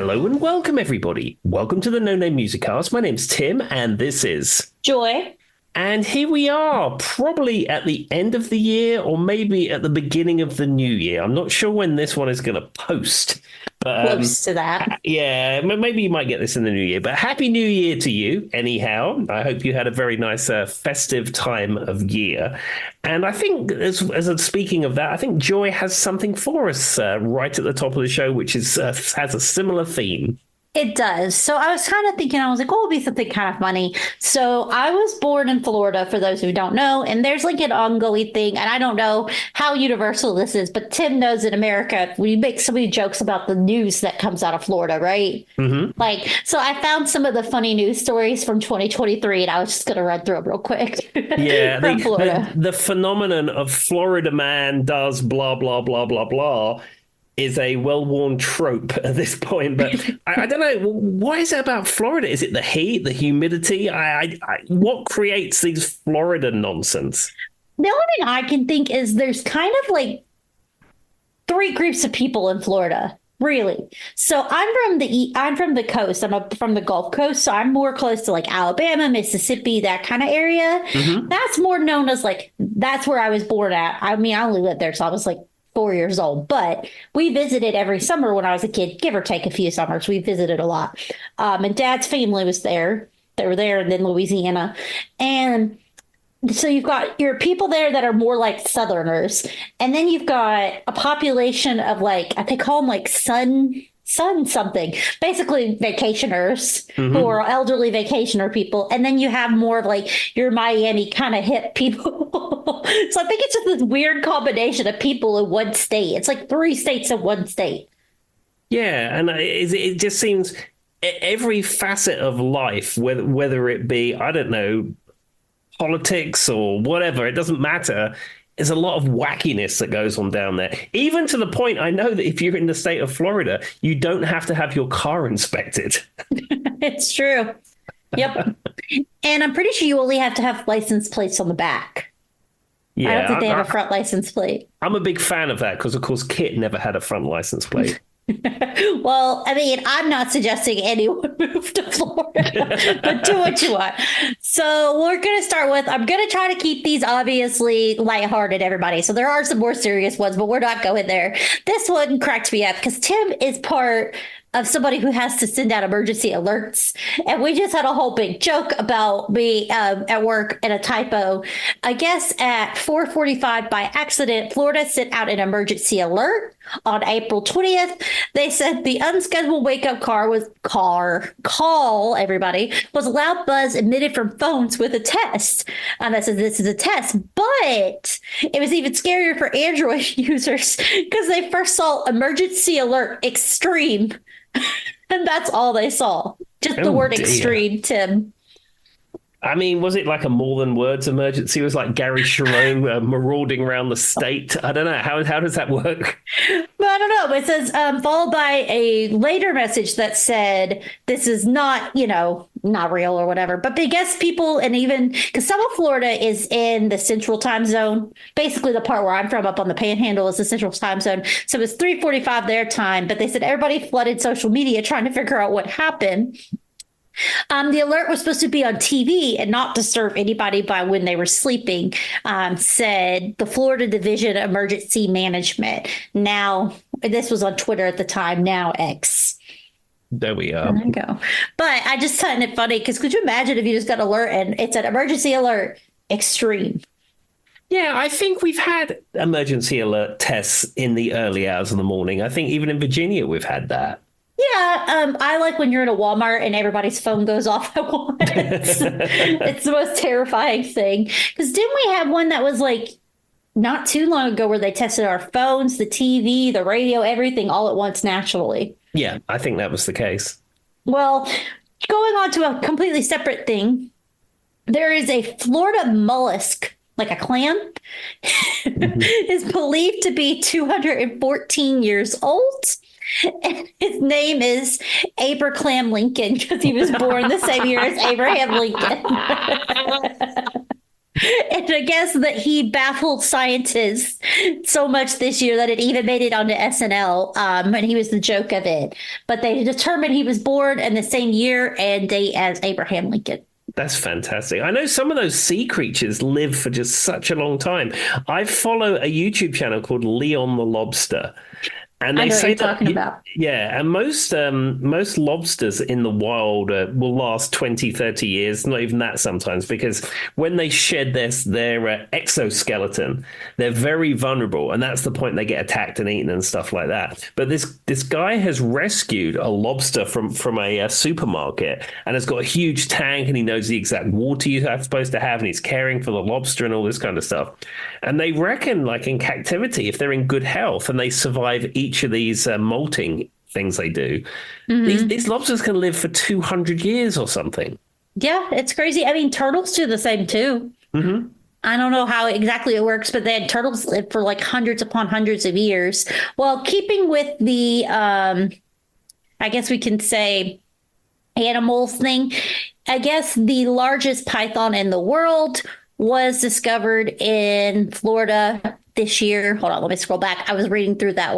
Hello and welcome, everybody. Welcome to the No Name Musicast. My name's Tim, and this is Joy. And here we are, probably at the end of the year or maybe at the beginning of the new year. I'm not sure when this one is going to post. But, Close to that. yeah, maybe you might get this in the new year. But Happy New Year to you, anyhow. I hope you had a very nice festive time of year. And I think, speaking of that, I think Joy has something for us right at the top of the show, which is has a similar theme. It does. So I was kind of thinking, I was like, oh, it'll be something kind of funny. So I was born in Florida, for those who don't know, and there's like an ongoing thing, and I don't know how universal this is, but Tim knows in America, we make so many jokes about the news that comes out of Florida, right? Mm-hmm. Like, so I found some of the funny news stories from 2023, and I was just going to run through them real quick. Yeah, from Florida. The phenomenon of Florida man does blah, blah, blah, blah, blah is a well-worn trope at this point, but I don't know. What is it about Florida? Is it the heat, the humidity? What creates these Florida nonsense? The only thing I can think is there's kind of like three groups of people in Florida, really. So I'm from the coast. I'm up from the Gulf Coast, so I'm more close to like Alabama, Mississippi, that kind of area. Mm-hmm. That's more known as like that's where I was born at. I mean, I only lived there, so I was like 4 years old, but we visited every summer when I was a kid, give or take a few summers. We visited a lot. And Dad's family was there. They were there and then Louisiana. And so you've got your people there that are more like Southerners. And then you've got a population of like, they call them like sun something, basically vacationers who are elderly vacationer people. And then you have more of like your Miami kind of hip people. So I think it's just this weird combination of people in one state. It's like three states in one state. Yeah, and it just seems every facet of life, whether it be, I don't know, politics or whatever, it doesn't matter. There's a lot of wackiness that goes on down there, even to the point I know that if you're in the state of Florida, you don't have to have your car inspected. It's true. Yep. And I'm pretty sure you only have to have license plates on the back. Yeah, I don't think they have a front license plate. I'm a big fan of that because, of course, Kit never had a front license plate. Well, I mean, I'm not suggesting anyone move to Florida, but do what you want. So we're going to start with, I'm going to try to keep these obviously lighthearted, everybody. So there are some more serious ones, but we're not going there. This one cracked me up because Tim is part of somebody who has to send out emergency alerts. And we just had a whole big joke about me at work and a typo. I guess at 4:45 by accident, Florida sent out an emergency alert on April 20th. They said the unscheduled wake-up call, everybody, was a loud buzz emitted from phones with a test. That says this is a test, but it was even scarier for Android users because they first saw emergency alert extreme. And that's all they saw. Just the word dear. Extreme, Tim. I mean, was it like a more than words emergency? It was like Gary Sharon marauding around the state. I don't know. How does that work? But I don't know. It says followed by a later message that said this is not, not real or whatever. But I guess people, and even because some of Florida is in the central time zone, basically the part where I'm from up on the panhandle is the central time zone. So it was 3:45 their time. But they said everybody flooded social media trying to figure out what happened. The alert was supposed to be on TV and not disturb anybody by when they were sleeping, said the Florida Division of Emergency Management. Now, this was on Twitter at the time, now X. There we are. There you go. But I just find it funny because could you imagine if you just got an alert and it's an emergency alert extreme? Yeah, I think we've had emergency alert tests in the early hours of the morning. I think even in Virginia, we've had that. Yeah, I like when you're in a Walmart and everybody's phone goes off at once. It's the most terrifying thing. Because didn't we have one that was like not too long ago where they tested our phones, the TV, the radio, everything all at once naturally? Yeah, I think that was the case. Well, going on to a completely separate thing, there is a Florida mollusk, like a clam, is believed to be 214 years old. And his name is Abraham Lincoln because he was born the same year as Abraham Lincoln. And I guess that he baffled scientists so much this year that it even made it onto SNL, and he was the joke of it. But they determined he was born in the same year and date as Abraham Lincoln. That's fantastic. I know some of those sea creatures live for just such a long time. I follow a YouTube channel called Leon the Lobster. And I they know what say you're that, talking about. yeah, and most lobsters in the wild will last 20, 30 years, not even that sometimes, because when they shed their exoskeleton, they're very vulnerable, and that's the point they get attacked and eaten and stuff like that. But this guy has rescued a lobster from a supermarket and has got a huge tank, and he knows the exact water you're supposed to have, and he's caring for the lobster and all this kind of stuff. And they reckon, like in captivity, if they're in good health and they survive each of these molting things they do, these lobsters can live for 200 years or something. Yeah, it's crazy. I mean, turtles do the same too. I don't know how exactly it works, but then turtles live for like hundreds upon hundreds of years. Well, keeping with the, I guess we can say animals thing, I guess the largest python in the world was discovered in Florida this year. Hold on, let me scroll back. I was reading through that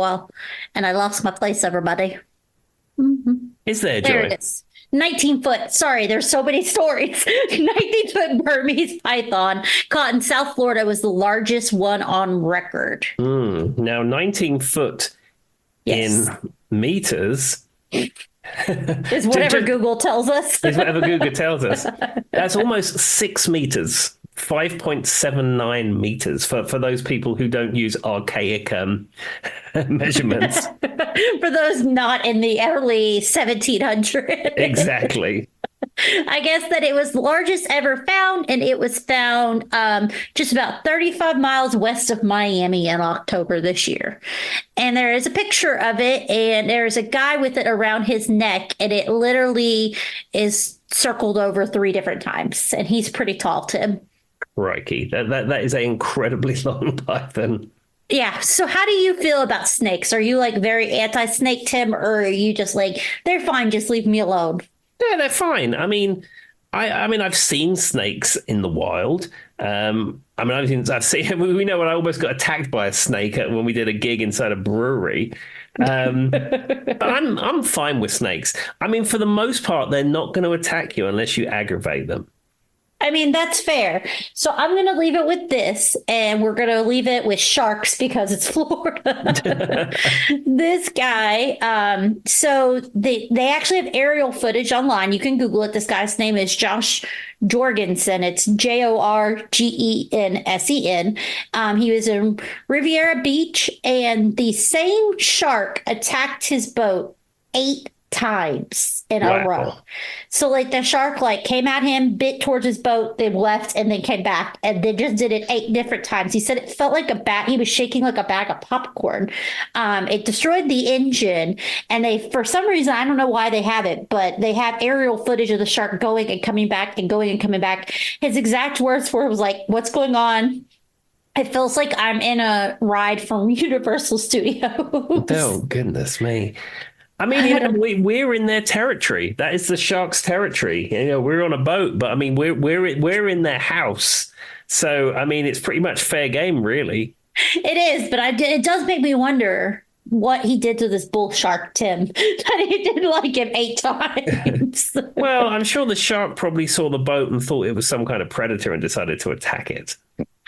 and I lost my place, everybody. Is there, There Joy? it is. 19 foot. Sorry, there's so many stories. 19-foot Burmese python caught in South Florida was the largest one on record. Now, 19 foot Yes. in meters Is whatever Google tells us. is whatever Google tells us. That's almost 6 meters. 5.79 meters for those people who don't use archaic measurements. For those not in the early 1700s. Exactly. I guess that it was the largest ever found, and it was found just about 35 miles west of Miami in October this year. And there is a picture of it, and there's a guy with it around his neck, and it literally is circled over 3 different times, and he's pretty tall, Tim. Crikey. That is an incredibly long python. Yeah. So how do you feel about snakes? Are you like very anti-snake, Tim, or are you just like, they're fine, just leave me alone? Yeah, they're fine. I mean, I've seen snakes in the wild. I've seen. We know when I almost got attacked by a snake when we did a gig inside a brewery. But I'm fine with snakes. I mean, for the most part, they're not going to attack you unless you aggravate them. I mean, that's fair. So I'm going to leave it with this, and we're going to leave it with sharks because it's Florida. This guy, so they actually have aerial footage online. You can Google it. This guy's name is Josh Jorgensen. It's Jorgensen. He was in Riviera Beach, and the same shark attacked his boat 8 times in a row. So like the shark like came at him, bit towards his boat, then left, and then came back, and they just did it 8 different times. He said it felt like a bat. He was shaking like a bag of popcorn. It destroyed the engine, and they, for some reason, I don't know why they have it, but they have aerial footage of the shark going and coming back and going and coming back. His exact words were, was like, "What's going on? It feels like I'm in a ride from Universal Studios." Oh, goodness me. I mean, we're in their territory. That is the sharks' territory. We're on a boat, but I mean, we're in their house. So, I mean, it's pretty much fair game, really. It is, but it does make me wonder what he did to this bull shark, Tim, that he did like him 8 times. Well, I'm sure the shark probably saw the boat and thought it was some kind of predator and decided to attack it.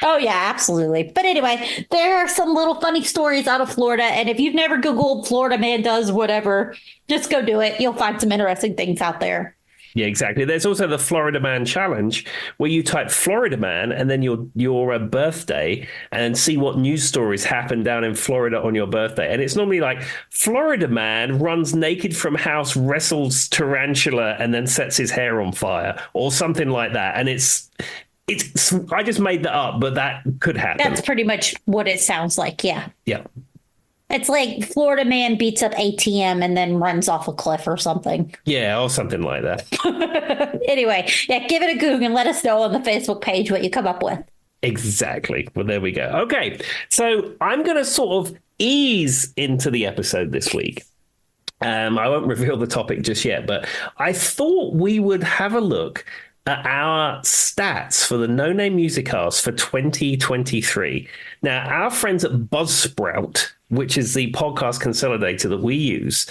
Oh, yeah, absolutely. But anyway, there are some little funny stories out of Florida. And if you've never Googled Florida man does whatever, just go do it. You'll find some interesting things out there. Yeah, exactly. There's also the Florida Man Challenge, where you type Florida Man and then your birthday and see what news stories happen down in Florida on your birthday. And it's normally like Florida Man runs naked from house, wrestles tarantula, and then sets his hair on fire or something like that. And it's I just made that up, but that could happen. That's pretty much what it sounds like. Yeah. Yeah. It's like Florida man beats up ATM and then runs off a cliff or something. Yeah, or something like that. Anyway, yeah, give it a Google and let us know on the Facebook page what you come up with. Exactly. Well, there we go. Okay. So I'm going to sort of ease into the episode this week. I won't reveal the topic just yet, but I thought we would have a look our stats for the No Name Musicast for 2023. Now, our friends at Buzzsprout, which is the podcast consolidator that we use,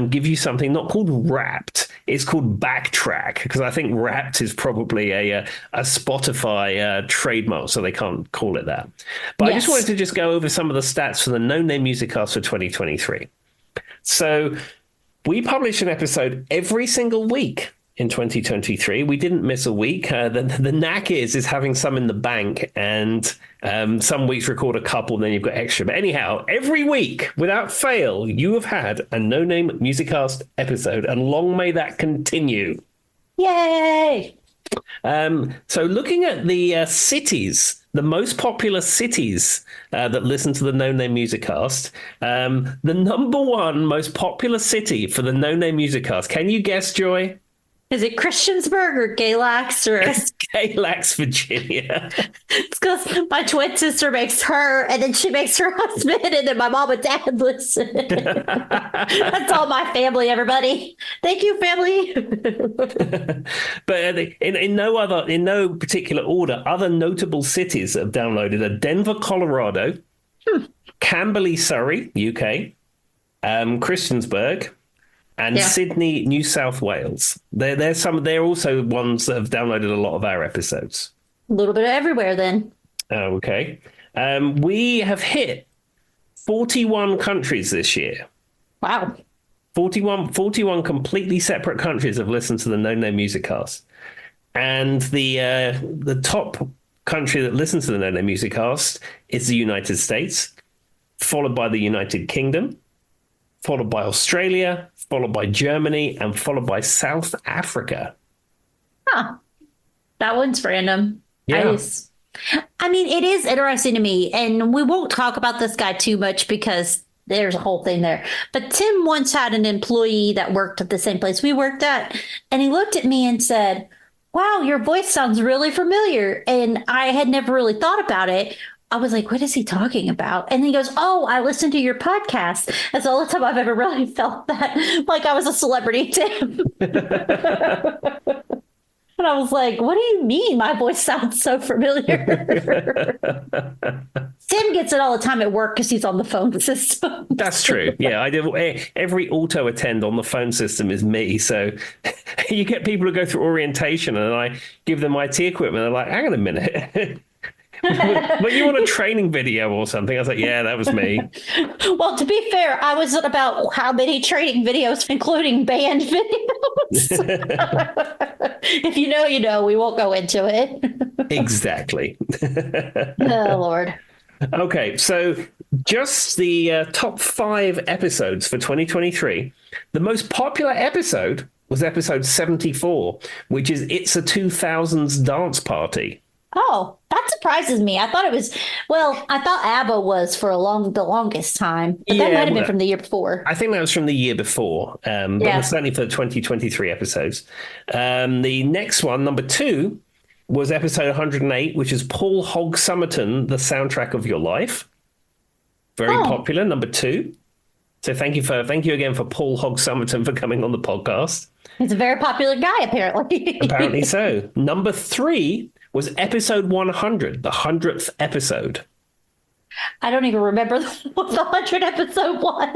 give you something not called Wrapped. It's called Backtrack, because I think Wrapped is probably a Spotify trademark, so they can't call it that. But I just wanted to just go over some of the stats for the No Name Musicast for 2023. So we publish an episode every single week in 2023. We didn't miss a week. The knack is having some in the bank, and some weeks record a couple, and then you've got extra. But anyhow, every week, without fail, you have had a No Name Musicast episode, and long may that continue. Yay! So looking at the cities, the most popular cities that listen to the No Name Musicast, the number one most popular city for the No Name Musicast. Can you guess, Joy? Is it Christiansburg or Galax or It's Galax, Virginia? It's because my twin sister makes her, and then she makes her husband, and then my mom and dad listen. That's all my family, everybody. Thank you, family. But in no particular order, other notable cities that have downloaded are Denver, Colorado, Camberley, Surrey, UK, Christiansburg, and Sydney, New South Wales. They're also ones that have downloaded a lot of our episodes. A little bit of everywhere, then. Okay. We have hit 41 countries this year. Wow. 41 completely separate countries have listened to the No Name Musicast. And the top country that listens to the No Name Musicast is the United States, followed by the United Kingdom, followed by Australia, followed by Germany, and followed by South Africa. Huh. That one's random. Yeah. I mean, it is interesting to me, and we won't talk about this guy too much because there's a whole thing there. But Tim once had an employee that worked at the same place we worked at, and he looked at me and said, "Wow, your voice sounds really familiar." And I had never really thought about it. I was like, what is he talking about? And he goes, "Oh, I listened to your podcast." That's the only time I've ever really felt that like I was a celebrity, Tim. And I was like, what do you mean my voice sounds so familiar? Tim gets it all the time at work because he's on the phone system. That's true. Yeah, I do. Every auto attend on the phone system is me. So you get people who go through orientation and I give them IT equipment. They're like, hang on a minute. But you want a training video or something? I was like, yeah, that was me. Well, to be fair, I was at about how many training videos, including band videos. If you know, you know. We won't go into it. Exactly. Oh, Lord. Okay, so just the top 5 episodes for 2023. The most popular episode was episode 74, which is It's a 2000s Dance Party. Oh, that surprises me. I thought it was, I thought ABBA was for the longest time, but that might have been from the year before. I think that was from the year before, but certainly for the 2023 episodes. The next one, number 2, was episode 108, which is Paul Hogg Somerton, The Soundtrack of Your Life. Very popular, number 2. So thank you again for Paul Hogg Somerton for coming on the podcast. He's a very popular guy, apparently. Apparently so. Number 3 was episode 100, the 100th episode. I don't even remember what the 100th episode was.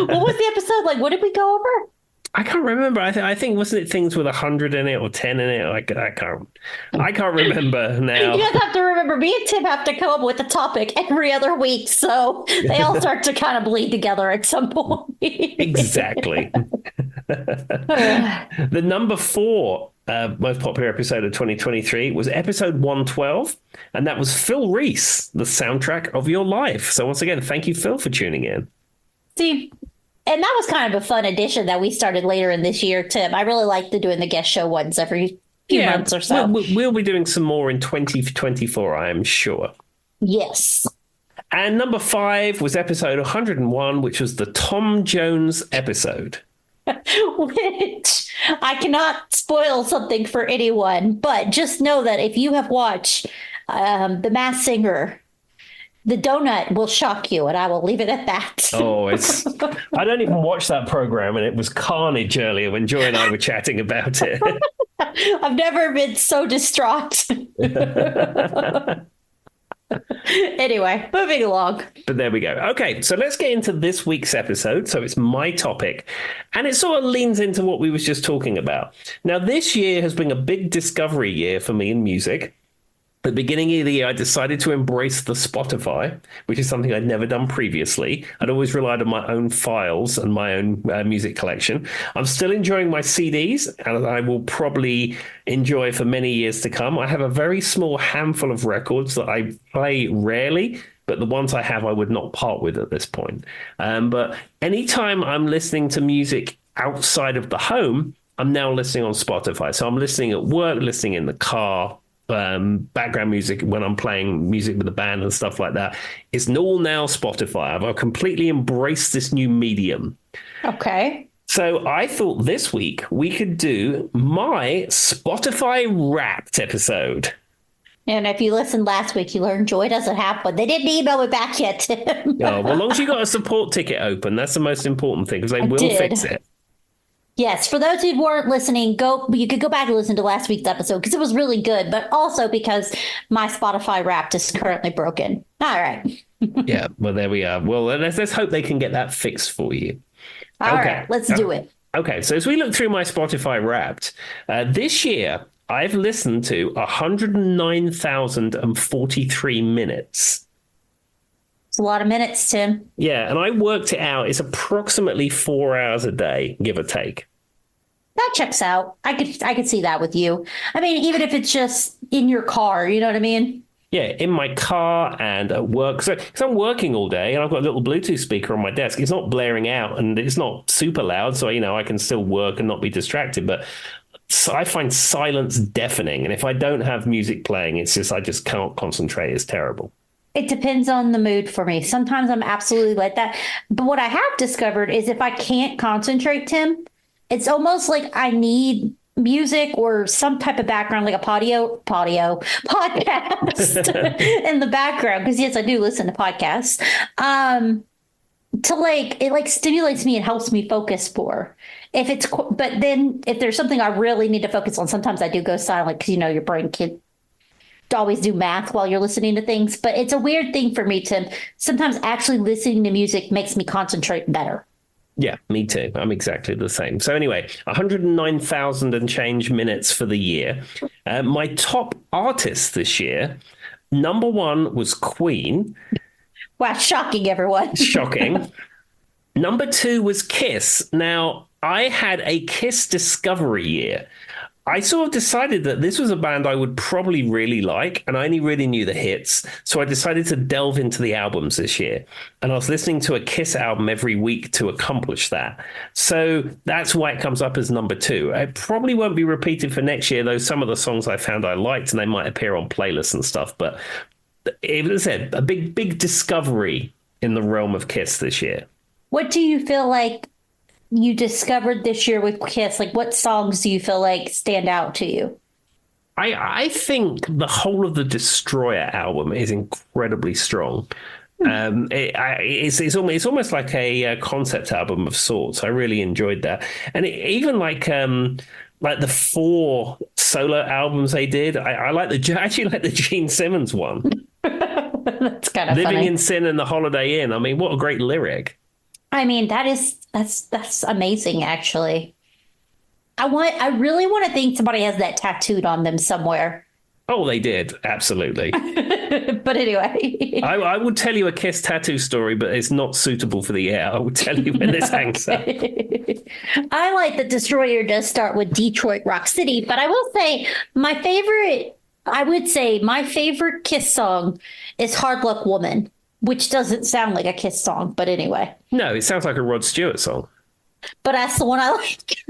What was the episode like? What did we go over? I can't remember. I think wasn't it things with 100 in it or 10 in it? I can't remember now. You guys have to remember, me and Tim have to come up with a topic every other week, so they all start to kind of bleed together at some point. Exactly. The number 4 most popular episode of 2023 was episode 112, and that was Phil Reese, The Soundtrack of Your Life. So once again, thank you, Phil, for tuning in. See, and that was kind of a fun addition that we started later in this year, Tim. I really like doing the guest show once every few months or so. We'll be doing some more in 2024, I am sure. Yes. And number 5 was episode 101, which was the Tom Jones episode. Which I cannot spoil something for anyone, but just know that if you have watched The Masked Singer, the donut will shock you, and I will leave it at that. I don't even watch that program, and it was carnage earlier when Joy and I were chatting about it. I've never been so distraught. Anyway, moving along. But there we go. Okay, so let's get into this week's episode. So it's my topic, and it sort of leans into what we was just talking about. Now, this year has been a big discovery year for me in music. At the beginning of the year, I decided to embrace the Spotify, which is something I'd never done previously. I'd always relied on my own files and my own music collection. I'm still enjoying my CDs, and I will probably enjoy for many years to come. I have a very small handful of records that I play rarely, but the ones I have, I would not part with at this point. But anytime I'm listening to music outside of the home, I'm now listening on Spotify. So I'm listening at work, listening in the car, background music when I'm playing music with the band and stuff like that. It's all now Spotify. I've completely embraced this new medium. Okay. So I thought this week we could do my Spotify Wrapped episode. And if you listened last week, you learned Joy doesn't have one. They didn't email it back yet, Tim. Oh, well, as long as you got a support ticket open, that's the most important thing, because they will fix it. Yes, for those who weren't listening, you could go back and listen to last week's episode because it was really good, but also because my Spotify Wrapped is currently broken. All right. Yeah, well, there we are. Well, let's hope they can get that fixed for you. All right, let's do it. Okay, so as we look through my Spotify Wrapped, this year I've listened to 109,043 minutes. It's a lot of minutes, Tim. Yeah, and I worked it out. It's approximately 4 hours a day, give or take. That checks out. I could see that with you. I mean, even if it's just in your car, you know what I mean? Yeah, in my car and at work. So, because I'm working all day and I've got a little Bluetooth speaker on my desk. It's not blaring out and it's not super loud. So, I can still work and not be distracted. But I find silence deafening. And if I don't have music playing, I just can't concentrate. It's terrible. It depends on the mood for me. Sometimes I'm absolutely like that. But what I have discovered is if I can't concentrate, Tim, it's almost like I need music or some type of background, like a podcast in the background. Because yes, I do listen to podcasts. It stimulates me and helps me focus more. But then if there's something I really need to focus on, sometimes I do go silent because your brain can always do math while you're listening to things. But it's a weird thing for me to sometimes actually listening to music makes me concentrate better. Yeah, me too. I'm exactly the same. So anyway, 109,000 and change minutes for the year. My top artist this year, number one was Queen. Wow, shocking, everyone. Shocking. Number two was Kiss. Now, I had a Kiss discovery year. I sort of decided that this was a band I would probably really like, and I only really knew the hits. So I decided to delve into the albums this year. And I was listening to a Kiss album every week to accomplish that. So that's why it comes up as number two. It probably won't be repeated for next year, though some of the songs I found I liked, and they might appear on playlists and stuff. But it was a big discovery in the realm of Kiss this year. What do you feel like you discovered this year with Kiss? Like, what songs do you feel like stand out to you? I think the whole of the Destroyer album is incredibly strong. It's almost like a concept album of sorts. I really enjoyed that, and even like the 4 solo albums they did. I actually like the Gene Simmons one. That's kind of Living funny. in Sin and the Holiday Inn. I mean, what a great lyric. I mean, that's amazing, actually. I really want to think somebody has that tattooed on them somewhere. Oh, they did. Absolutely. But anyway. I would tell you a Kiss tattoo story, but it's not suitable for the air. I will tell you when this hangs up. I like that Destroyer does start with Detroit Rock City, but I will say my favorite Kiss song is Hard Luck Woman, which doesn't sound like a Kiss song, but anyway. No, it sounds like a Rod Stewart song. But that's the one I like.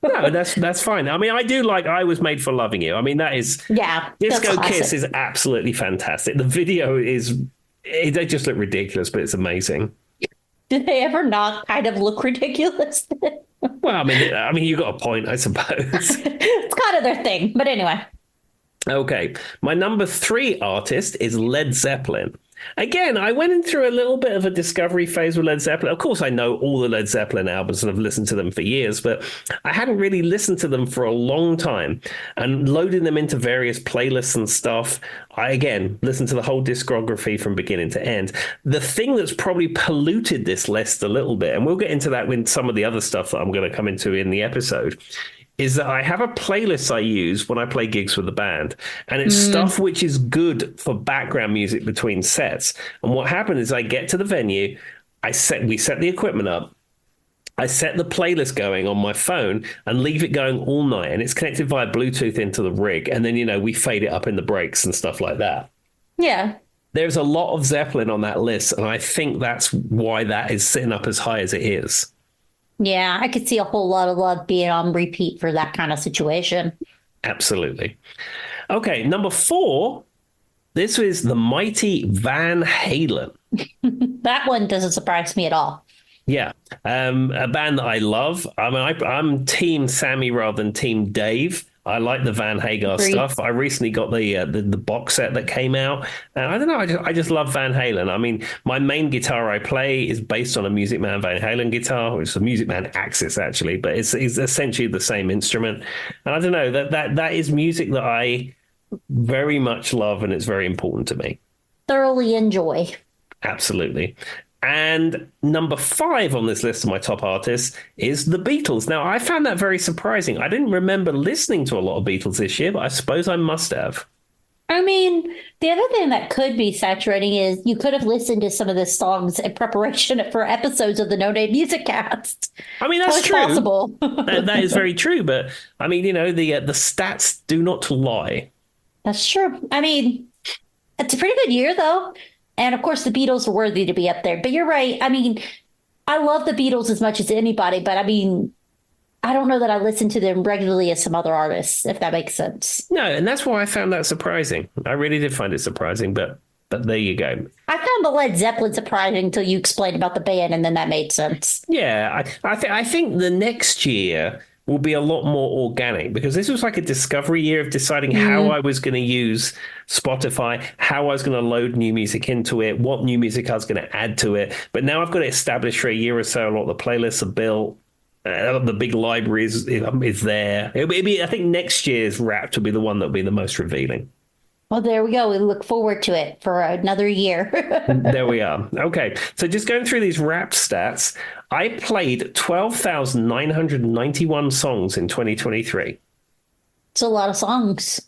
No, that's fine. I mean, I do like I Was Made for Loving You. I mean, that is... Yeah. Disco Kiss is absolutely fantastic. The video they just look ridiculous, but it's amazing. Did they ever not kind of look ridiculous? Well, I mean, you got a point, I suppose. It's kind of their thing. But anyway. Okay. My number 3 artist is Led Zeppelin. Again, I went in through a little bit of a discovery phase with Led Zeppelin. Of course, I know all the Led Zeppelin albums and I've listened to them for years, but I hadn't really listened to them for a long time. And loading them into various playlists and stuff, I again listened to the whole discography from beginning to end. The thing that's probably polluted this list a little bit, and we'll get into that with some of the other stuff that I'm going to come into in the episode, is that I have a playlist I use when I play gigs with the band, and it's stuff which is good for background music between sets. And what happened is I get to the venue, we set the equipment up, I set the playlist going on my phone and leave it going all night, and it's connected via Bluetooth into the rig, and then we fade it up in the breaks and stuff like that. Yeah. There's a lot of Zeppelin on that list, and I think that's why that is sitting up as high as it is. Yeah, I could see a whole lot of love being on repeat for that kind of situation. Absolutely. Okay, number 4. This is the mighty Van Halen. That one doesn't surprise me at all. Yeah, a band that I love. I mean, I'm Team Sammy rather than Team Dave. I like the Van Hagar Agreed. stuff. I recently got the box set that came out, and I don't know. I just love Van Halen. I mean, my main guitar I play is based on a Music Man Van Halen guitar, which is a Music Man Axis actually, but it's essentially the same instrument. And I don't know, that is music that I very much love, and it's very important to me. Thoroughly enjoy. Absolutely. And number 5 on this list of my top artists is the Beatles. Now, I found that very surprising. I didn't remember listening to a lot of Beatles this year, but I suppose I must have. I mean, the other thing that could be saturating is you could have listened to some of the songs in preparation for episodes of the No Name Music Cast. I mean, that's So it's true. possible. That is very true. But I mean, the stats do not lie. That's true. I mean, it's a pretty good year, though. And of course, the Beatles are worthy to be up there. But you're right. I mean, I love the Beatles as much as anybody, but I mean, I don't know that I listen to them regularly as some other artists, if that makes sense. No, and that's why I found that surprising. I really did find it surprising, but there you go. I found the Led Zeppelin surprising until you explained about the band, and then that made sense. Yeah, I think the next year will be a lot more organic, because this was like a discovery year of deciding how I was going to use Spotify, how I was going to load new music into it, what new music I was going to add to it. But now I've got it established for a year or so. A lot of the playlists are built. The big library is there. I think next year's Wrapped will be the one that will be the most revealing. Well, there we go. We look forward to it for another year. There we are. Okay. So just going through these Wrapped stats, I played 12,991 songs in 2023. It's a lot of songs.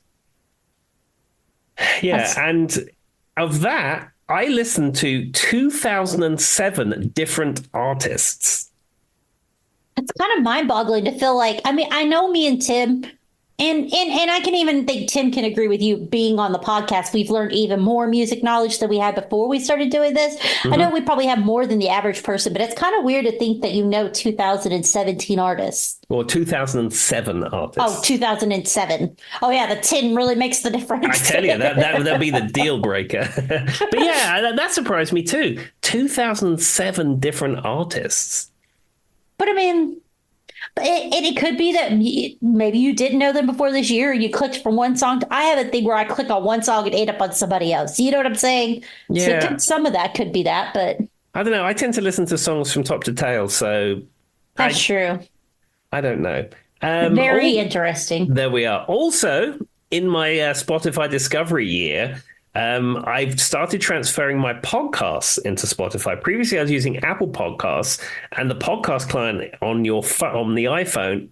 Yeah. And of that, I listened to 2007 different artists. It's kind of mind-boggling to feel like, I mean, I know me and Tim, and I can even think Tim can agree with you being on the podcast. We've learned even more music knowledge than we had before we started doing this. I know we probably have more than the average person, but it's kind of weird to think that 2017 artists. Or 2007 artists. Oh, 2007. Oh, yeah, the 10 really makes the difference. I tell you, that'll be the deal breaker. But yeah, that surprised me too. 2007 different artists. But I mean, it could be that maybe you didn't know them before this year. You clicked from one song. I have a thing where I click on one song and end up on somebody else. You know what I'm saying? Yeah. So some of that could be that, but I don't know. I tend to listen to songs from top to tail, so that's true. I don't know. Very interesting. There we are. Also, in my Spotify discovery year, I've started transferring my podcasts into Spotify. Previously, I was using Apple Podcasts, and the podcast client on the iPhone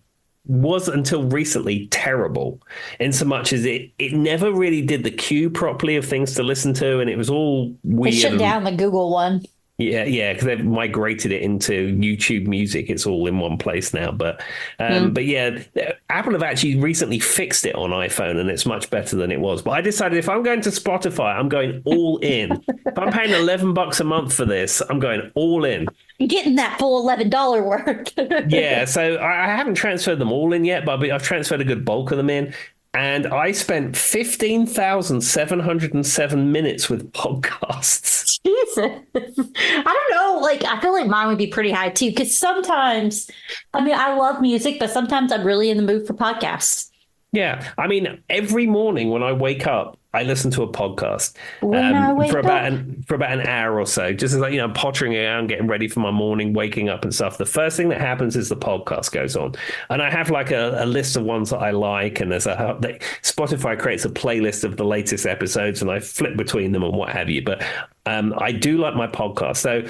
was until recently terrible, in so much as it never really did the queue properly of things to listen to, and it was all weird. They shut down the Google one. Yeah, because they've migrated it into YouTube Music. It's all in one place now. But yeah, Apple have actually recently fixed it on iPhone, and it's much better than it was. But I decided if I'm going to Spotify, I'm going all in. If I'm paying $11 a month for this, I'm going all in. You're getting that full $11 worth. Yeah, so I haven't transferred them all in yet, but I've transferred a good bulk of them in. And I spent 15,707 minutes with podcasts. Jesus. I don't know. Like, I feel like mine would be pretty high too. Because sometimes, I mean, I love music, but sometimes I'm really in the mood for podcasts. Yeah. I mean, every morning when I wake up, I listen to a podcast When I for wake up. about an hour or so, just as like pottering around, getting ready for my morning, waking up and stuff. The first thing that happens is the podcast goes on, and I have like a list of ones that I like, and Spotify creates a playlist of the latest episodes, and I flip between them and what have you. But I do like my podcast. So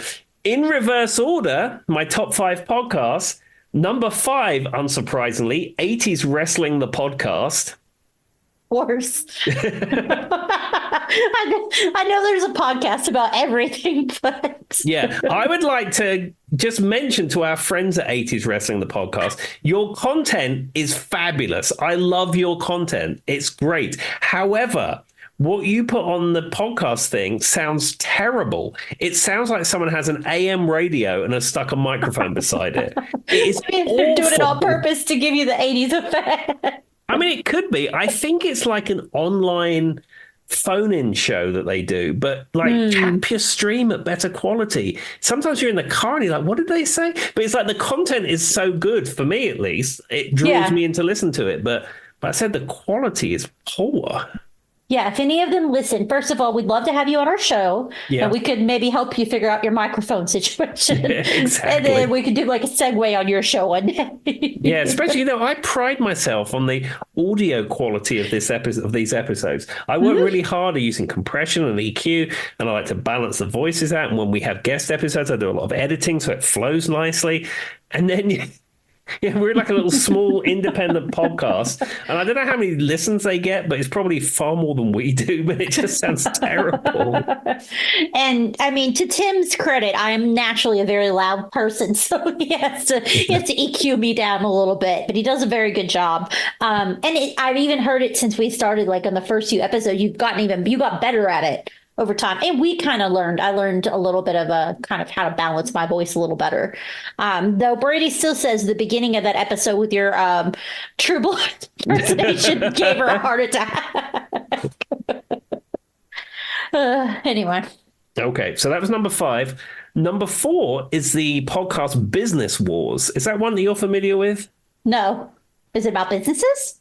in reverse order, my top five podcasts. Number five, unsurprisingly, 80s Wrestling the podcast. Course. I know there's a podcast about everything, but Yeah, I would like to just mention to our friends at 80s Wrestling, the podcast, your content is fabulous. I love your content. It's great. However, what you put on the podcast thing sounds terrible. It sounds like someone has an AM radio and has stuck a microphone beside it. It is they're doing it on awful. purpose to give you the 80s effect. I mean, it could be. I think it's like an online phone-in show that they do, but like cap your stream at better quality. Sometimes you're in the car and you're like, what did they say? But it's like the content is so good, for me at least. It draws Yeah. me in to listen to it. But I said the quality is poor. Yeah, if any of them listen, first of all, we'd love to have you on our show, Yeah. and we could maybe help you figure out your microphone situation. Yeah, And exactly. then we could do like a segue on your show one day. Yeah, especially, I pride myself on the audio quality of these episodes. I work really hard at using compression and EQ, and I like to balance the voices out. And when we have guest episodes, I do a lot of editing so it flows nicely. And then yeah, we're like a little small independent podcast, and I don't know how many listens they get, but it's probably far more than we do. But it just sounds terrible. And I mean, to Tim's credit, I am naturally a very loud person, so he has to EQ me down a little bit, but he does a very good job. I've even heard it since we started, like on the first few episodes. You got better at it over time, and we kind of learned. I learned a little bit of a kind of how to balance my voice a little better. Though Brady still says the beginning of that episode with your True Blood impersonation gave her a heart attack. Anyway. Okay, so that was number five. Number four is the podcast Business Wars. Is that one that you're familiar with? No. Is it about businesses?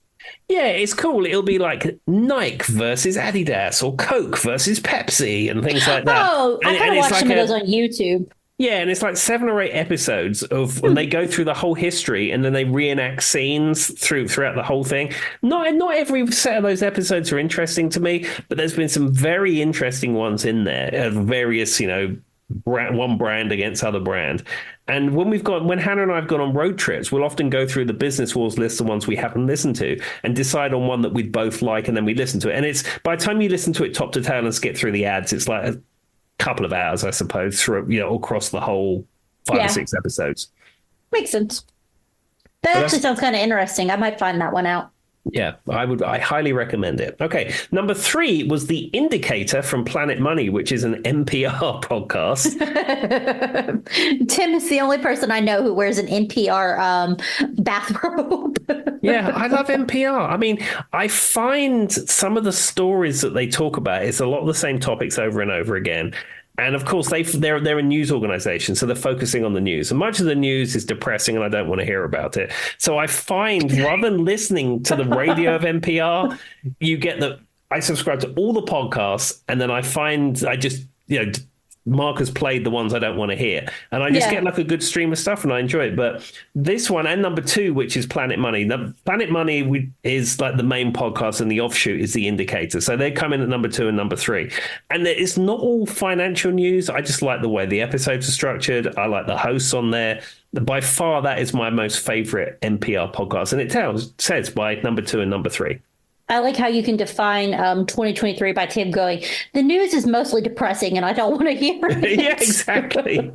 Yeah, it's cool. It'll be like Nike versus Adidas or Coke versus Pepsi and things like that. Oh, I And, kind and of it's watched like some of those on YouTube. yeah, and it's like 7 or 8 episodes of when they go through the whole history and then they reenact scenes throughout the whole thing. Not every set of those episodes are interesting to me, but there's been some very interesting ones in there of various, one brand against other brand. And when Hannah and I have gone on road trips, we'll often go through the Business Wars list of ones we haven't listened to and decide on one that we'd both like, and then we listen to it. And it's by the time you listen to it top to tail and skip through the ads, it's like a couple of hours, I suppose, through across the whole 5 or 6 episodes. Makes sense. That But actually sounds kind of interesting. I might find that one out. Yeah, I highly recommend it. Okay, number 3 was The Indicator from Planet Money, which is an NPR podcast. Tim is the only person I know who wears an NPR bathrobe. Yeah, I love NPR. I mean, I find some of the stories that they talk about is a lot of the same topics over and over again. And of course, they're a news organization, so they're focusing on the news. And much of the news is depressing, and I don't want to hear about it. So I find rather than listening to the radio of NPR, I subscribe to all the podcasts, and then I just Mark has played the ones I don't want to hear, and I just get like a good stream of stuff, and I enjoy it. But this one and number 2, which is Planet Money, Planet Money is like the main podcast, and the offshoot is The Indicator. So they come in at number 2 and number 3, and it's not all financial news. I just like the way the episodes are structured. I like the hosts on there. By far, that is my most favorite NPR podcast, and it says by number 2 and number 3. I like how you can define 2023 by Tim going, the news is mostly depressing and I don't want to hear it. Yeah, exactly.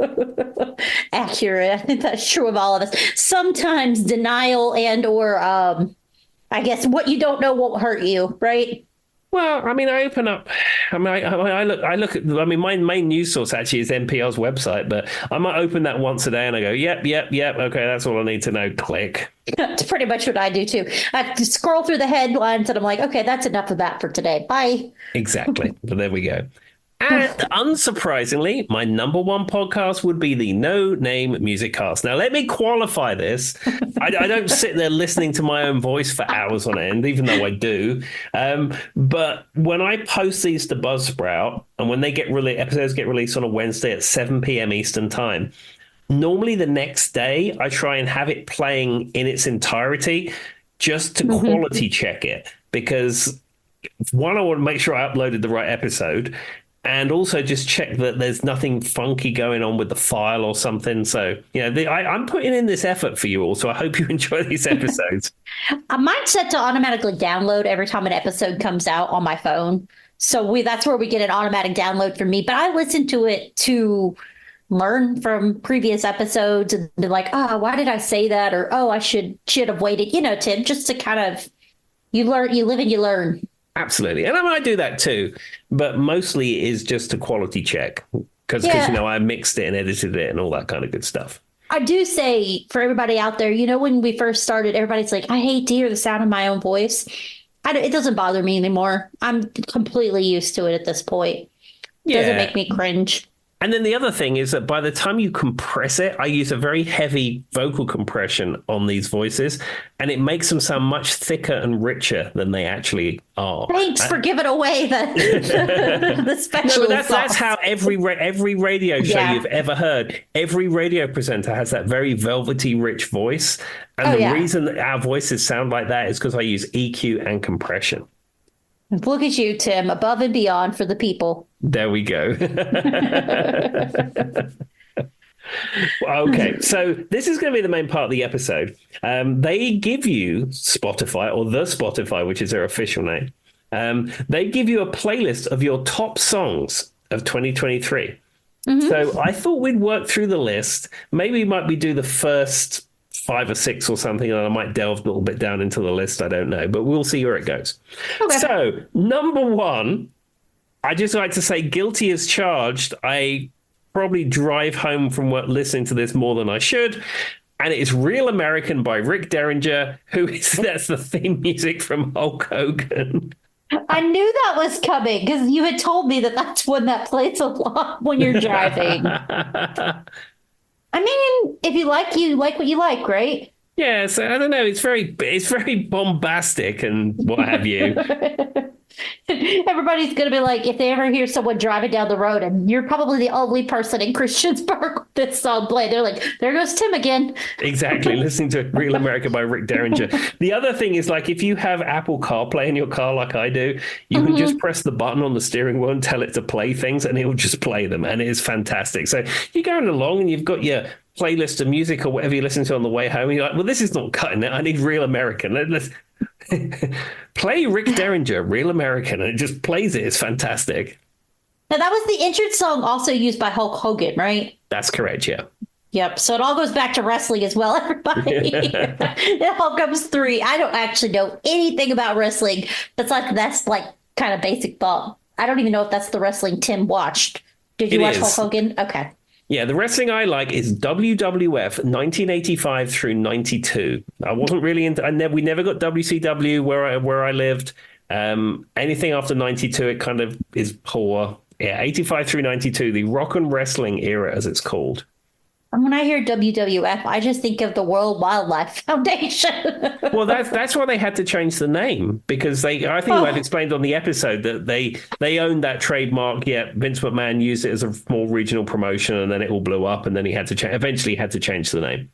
Accurate. I think that's true of all of us. Sometimes denial or I guess what you don't know won't hurt you, right? Well, I mean, I open up. I mean, I look at. I mean, my main news source actually is NPR's website, but I might open that once a day and I go, yep. Okay, that's all I need to know. Click. That's pretty much what I do too. I scroll through the headlines and I'm like, okay, that's enough of that for today. Bye. Exactly. But there we go. And unsurprisingly, my number one podcast would be the No Name Music Cast. Now, let me qualify this. I don't sit there listening to my own voice for hours on end, even though I do. But when I post these to Buzzsprout, and when they episodes get released on a Wednesday at 7 p.m. Eastern Time, normally the next day I try and have it playing in its entirety just to quality check it. Because one, I want to make sure I uploaded the right episode. And also just check that there's nothing funky going on with the file or something. So, I'm putting in this effort for you all. So I hope you enjoy these episodes. Mine's set to automatically download every time an episode comes out on my phone. So that's where we get an automatic download from me. But I listen to it to learn from previous episodes and be like, oh, why did I say that? Or, oh, I should have waited, Tim, just to kind of, you live and you learn. Absolutely. And I might do that too, but mostly it is just a quality check because, I mixed it and edited it and all that kind of good stuff. I do say for everybody out there, when we first started, everybody's like, I hate to hear the sound of my own voice. It doesn't bother me anymore. I'm completely used to it at this point. It doesn't make me cringe. And then the other thing is that by the time you compress it, I use a very heavy vocal compression on these voices, and it makes them sound much thicker and richer than they actually are. Thanks for giving away the special. No, but that's how every radio show you've ever heard, every radio presenter has that very velvety, rich voice. And the reason that our voices sound like that is because I use EQ and compression. Look at you, Tim, above and beyond for the people. There we go. Okay, so this is going to be the main part of the episode. They give you Spotify, or the Spotify, which is their official name. They give you a playlist of your top songs of 2023. So I thought we'd work through the list. Maybe we do the first 5 or 6 or something, and I might delve a little bit down into the list. I don't know, but we'll see where it goes. Okay. So, number 1, I just like to say guilty as charged. I probably drive home from work listening to this more than I should. And it's Real American by Rick Derringer, that's the theme music from Hulk Hogan. I knew that was coming because you had told me that's one that plays a lot when you're driving. I mean, if you like what you like, right? Yeah, so I don't know. It's very bombastic and what have you. Everybody's going to be like, if they ever hear someone driving down the road, and you're probably the only person in Christiansburg with this song played, they're like, there goes Tim again. Exactly. Listening to Real America by Rick Derringer. The other thing is, like, if you have Apple CarPlay in your car like I do, you can just press the button on the steering wheel and tell it to play things, and it will just play them. And it is fantastic. So you're going along and you've got your playlist of music or whatever you listen to on the way home. And you're like, well, this is not cutting it. I need Real American. Let's play Rick Derringer, Real American, and it just plays it. It's fantastic. Now, that was the entrance song also used by Hulk Hogan, right? That's correct, yeah. Yep. So it all goes back to wrestling as well, everybody. It all comes 3. I don't actually know anything about wrestling. That's like kind of basic thought. I don't even know if that's the wrestling Tim watched. Did you watch Hulk Hogan? Okay. Yeah, the wrestling I like is WWF 1985 through 92. I wasn't really into. We never got WCW where I lived. Anything after 92, it kind of is poor. Yeah, 85 through 92, the rock and wrestling era, as it's called. And when I hear WWF, I just think of the World Wildlife Foundation. Well, that's why they had to change the name, because I think I've explained on the episode that they owned that trademark. Yeah, Vince McMahon used it as a more regional promotion, and then it all blew up, and then he had to eventually had to change the name.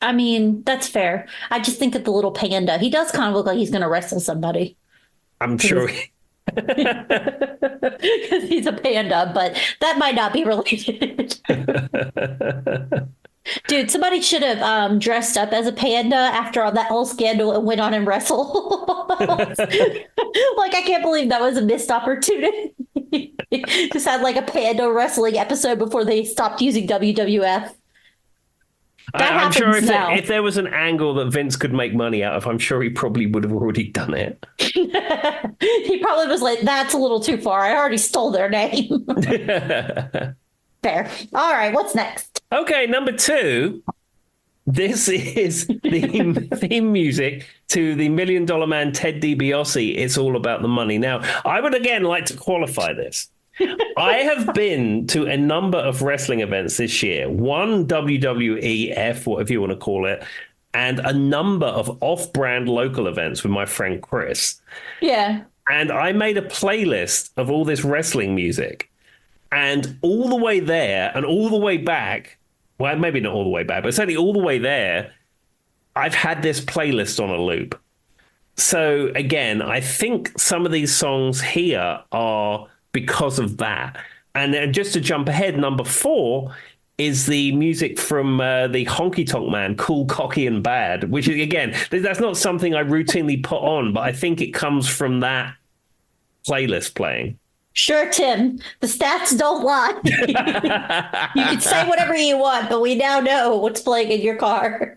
I mean, that's fair. I just think of the little panda. He does kind of look like he's going to wrestle somebody. I'm sure. Because he's a panda, but that might not be related. Dude, somebody should have dressed up as a panda after all that whole scandal and went on and wrestled. Like, I can't believe that was a missed opportunity. Just had like a panda wrestling episode before they stopped using WWF. I'm sure if there was an angle that Vince could make money out of, I'm sure he probably would have already done it. He probably was like, that's a little too far. I already stole their name. Fair. All right, what's next? Okay, number 2. This is the theme music to the $1 Million Man Ted DiBiase, It's All About the Money. Now, I would again like to qualify this. I have been to a number of wrestling events this year, one WWEF, whatever you want to call it, and a number of off brand local events with my friend Chris. Yeah. And I made a playlist of all this wrestling music. And all the way there and all the way back, well, maybe not all the way back, but certainly all the way there, I've had this playlist on a loop. So again, I think some of these songs here are because of that. And then just to jump ahead, number four is the music from the Honky Tonk Man, Cool, Cocky, and Bad, which is, again, that's not something I routinely put on, but I think it comes from that playlist playing. Sure, Tim. The stats don't lie. You can say whatever you want, but we now know what's playing in your car.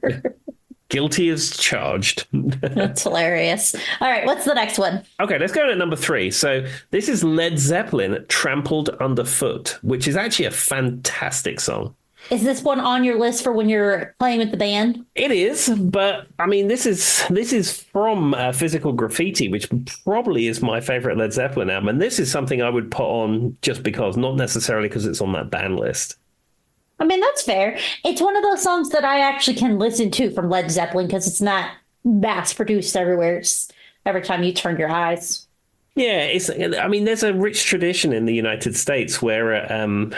Guilty as charged. That's hilarious. All right, what's the next one? Okay, let's go to number three. So this is Led Zeppelin, Trampled Underfoot, which is actually a fantastic song. Is this one on your list for when you're playing with the band? It is, but I mean, this is from Physical Graffiti, which probably is my favorite Led Zeppelin album. And this is something I would put on just because, not necessarily because it's on that band list. I mean, that's fair. It's one of those songs that I actually can listen to from Led Zeppelin because it's not mass produced everywhere. It's every time you turn your eyes. Yeah, I mean, there's a rich tradition in the United States where at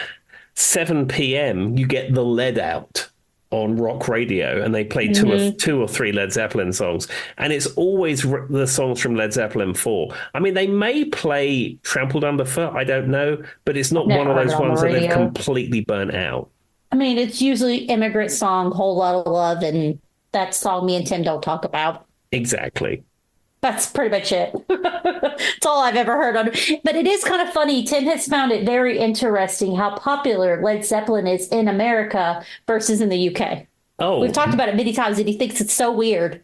7 p.m. you get the Lead Out on rock radio, and they play two or three Led Zeppelin songs, and it's always the songs from Led Zeppelin 4. I mean, they may play Trampled Underfoot, I don't know, but it's not one of those ones that they've completely burnt out. I mean, it's usually Immigrant Song, Whole Lot of Love, and that song me and Tim don't talk about. Exactly. That's pretty much it. That's all I've ever heard on it. But it is kind of funny. Tim has found it very interesting how popular Led Zeppelin is in America versus in the UK. Oh, we've talked about it many times, and he thinks it's so weird.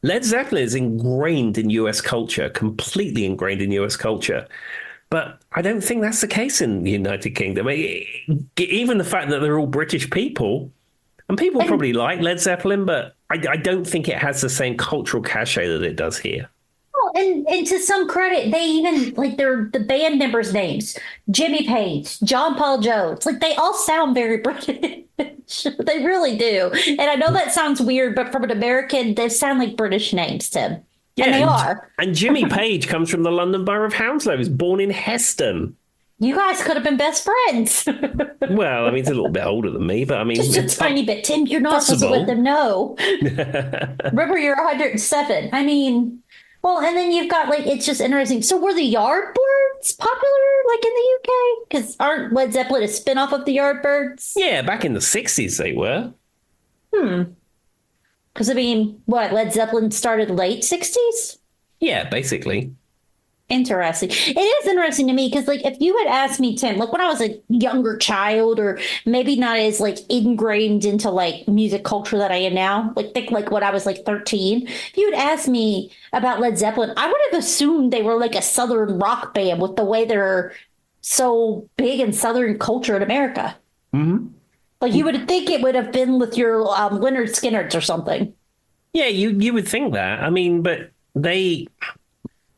Led Zeppelin is ingrained in US culture, completely ingrained in US culture. But I don't think that's the case in the United Kingdom. Even the fact that they're all British people, and people probably like Led Zeppelin, but I don't think it has the same cultural cachet that it does here. Oh, and to some credit, they even like the band members' names: Jimmy Page, John Paul Jones. Like they all sound very British. They really do. And I know that sounds weird, but from an American, they sound like British names, Tim. Yeah, and they are. And Jimmy Page comes from the London borough of Hounslow. He was born in Heston. You guys could have been best friends. Well, I mean, he's a little bit older than me, but I mean... Just a tiny bit. Tim, you're not supposed to let them know. Remember, you're 107. I mean, well, and then you've got, like, it's just interesting. So were the Yardbirds popular, like, in the UK? Because aren't Led Zeppelin a spinoff of the Yardbirds? Yeah, back in the 60s they were. Because, I mean, what, Led Zeppelin started late 60s? Yeah, basically. Interesting. It is interesting to me because, like, if you had asked me, Tim, like when I was a younger child or maybe not as, like, ingrained into, like, music culture that I am now, like, think, like, when I was, like, 13, if you had asked me about Led Zeppelin, I would have assumed they were, like, a Southern rock band with the way they're so big in Southern culture in America. Mm-hmm. Like, you would think it would have been with your Lynyrd Skynyrd's or something. Yeah, you would think that. I mean, but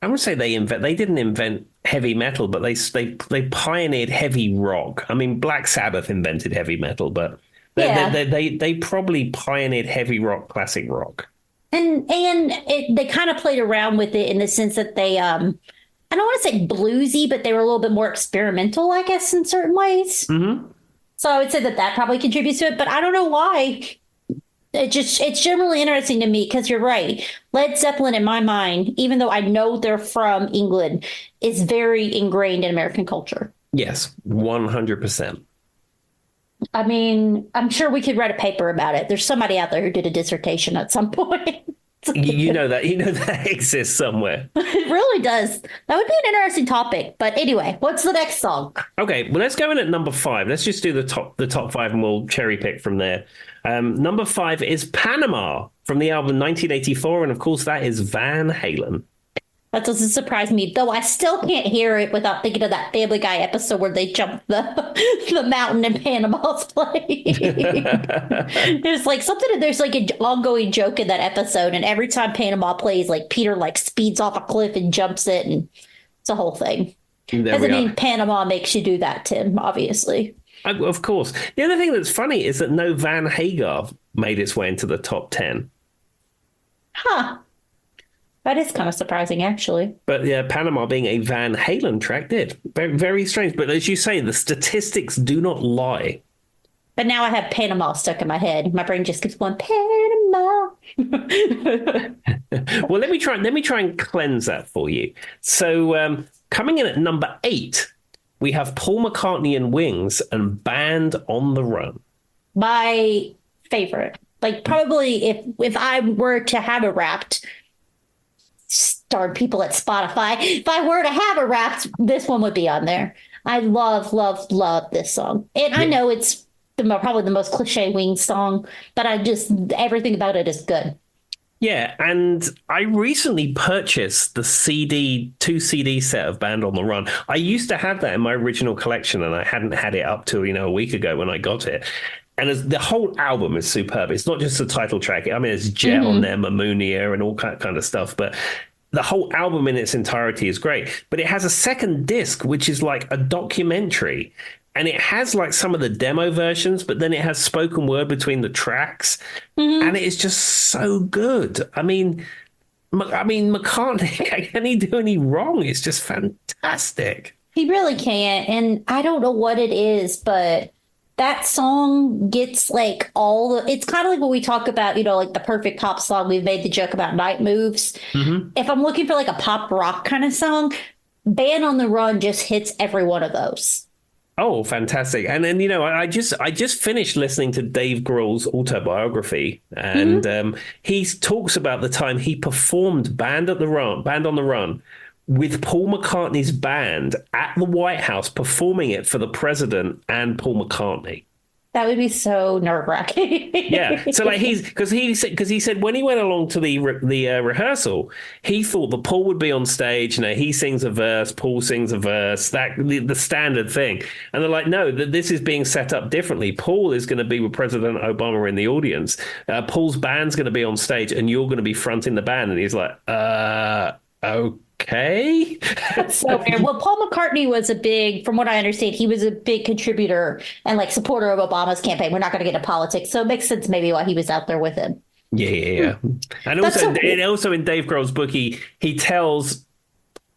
I would say they didn't invent heavy metal, but they pioneered heavy rock. I mean, Black Sabbath invented heavy metal, but they probably pioneered heavy rock, classic rock. And they kind of played around with it in the sense that they I don't want to say bluesy, but they were a little bit more experimental, I guess, in certain ways. Mm-hmm. So I would say that probably contributes to it, but I don't know why. It's generally interesting to me because you're right. Led Zeppelin, in my mind, even though I know they're from England, is very ingrained in American culture. Yes, 100%. I mean, I'm sure we could write a paper about it. There's somebody out there who did a dissertation at some point. You know that exists somewhere. It really does. That would be an interesting topic. But anyway, what's the next song? Okay, well, let's go in at number 5. Let's just do the top 5 and we'll cherry pick from there. Number 5 is Panama from the album 1984. And of course, that is Van Halen. That doesn't surprise me, though I still can't hear it without thinking of that Family Guy episode where they jumped the mountain in Panama's place. There's like something, there's like an ongoing joke in that episode, and every time Panama plays, like Peter like speeds off a cliff and jumps it, and it's a whole thing. There Doesn't we mean are. Panama makes you do that, Tim, obviously. Of course. The other thing that's funny is that no Van Hagar made its way into the top 10. Huh. That is kind of surprising, actually. But yeah, Panama being a Van Halen track did. Very, very strange. But as you say, the statistics do not lie. But now I have Panama stuck in my head. My brain just keeps going, Panama. Well, let me try and cleanse that for you. So coming in at number 8, we have Paul McCartney and Wings and Band on the Run. My favorite. Like probably if I were to have a wrapped, darn people at Spotify, if I were to have a wrapped, this one would be on there. I love, love, love this song. And I Yeah. know it's probably the most cliche Wings song, but I just, everything about it is good. Yeah, and I recently purchased the two CD set of Band on the Run. I used to have that in my original collection, and I hadn't had it up till, a week ago when I got it. And the whole album is superb. It's not just the title track. I mean, there's Jet on there, Mammonia, and all that kind of stuff. But the whole album in its entirety is great. But it has a second disc, which is like a documentary. And it has like some of the demo versions, but then it has spoken word between the tracks. And it is just so good. I mean, McCartney, can he do any wrong? It's just fantastic. He really can't. And I don't know what it is, but that song gets like all the, it's kind of like when we talk about, like the perfect pop song. We've made the joke about Night Moves. If I'm looking for like a pop rock kind of song, Band on the Run just hits every one of those. Oh, fantastic! And then I just finished listening to Dave Grohl's autobiography, and he talks about the time he performed Band on the Run, with Paul McCartney's band at the White House, performing it for the president and Paul McCartney. That would be so nerve-wracking. Yeah, so like he said when he went along to the rehearsal, he thought that Paul would be on stage. He sings a verse, Paul sings a verse, that the standard thing. And they're like, no, that this is being set up differently. Paul is going to be with President Obama in the audience. Paul's band's going to be on stage, and you're going to be fronting the band. And he's like, okay. That's so weird. Well, Paul McCartney was from what I understand, he was a big contributor and like supporter of Obama's campaign. We're not going to get into politics, so it makes sense maybe why he was out there with him. Yeah. And That's also, so cool. and also in Dave Grohl's book, he tells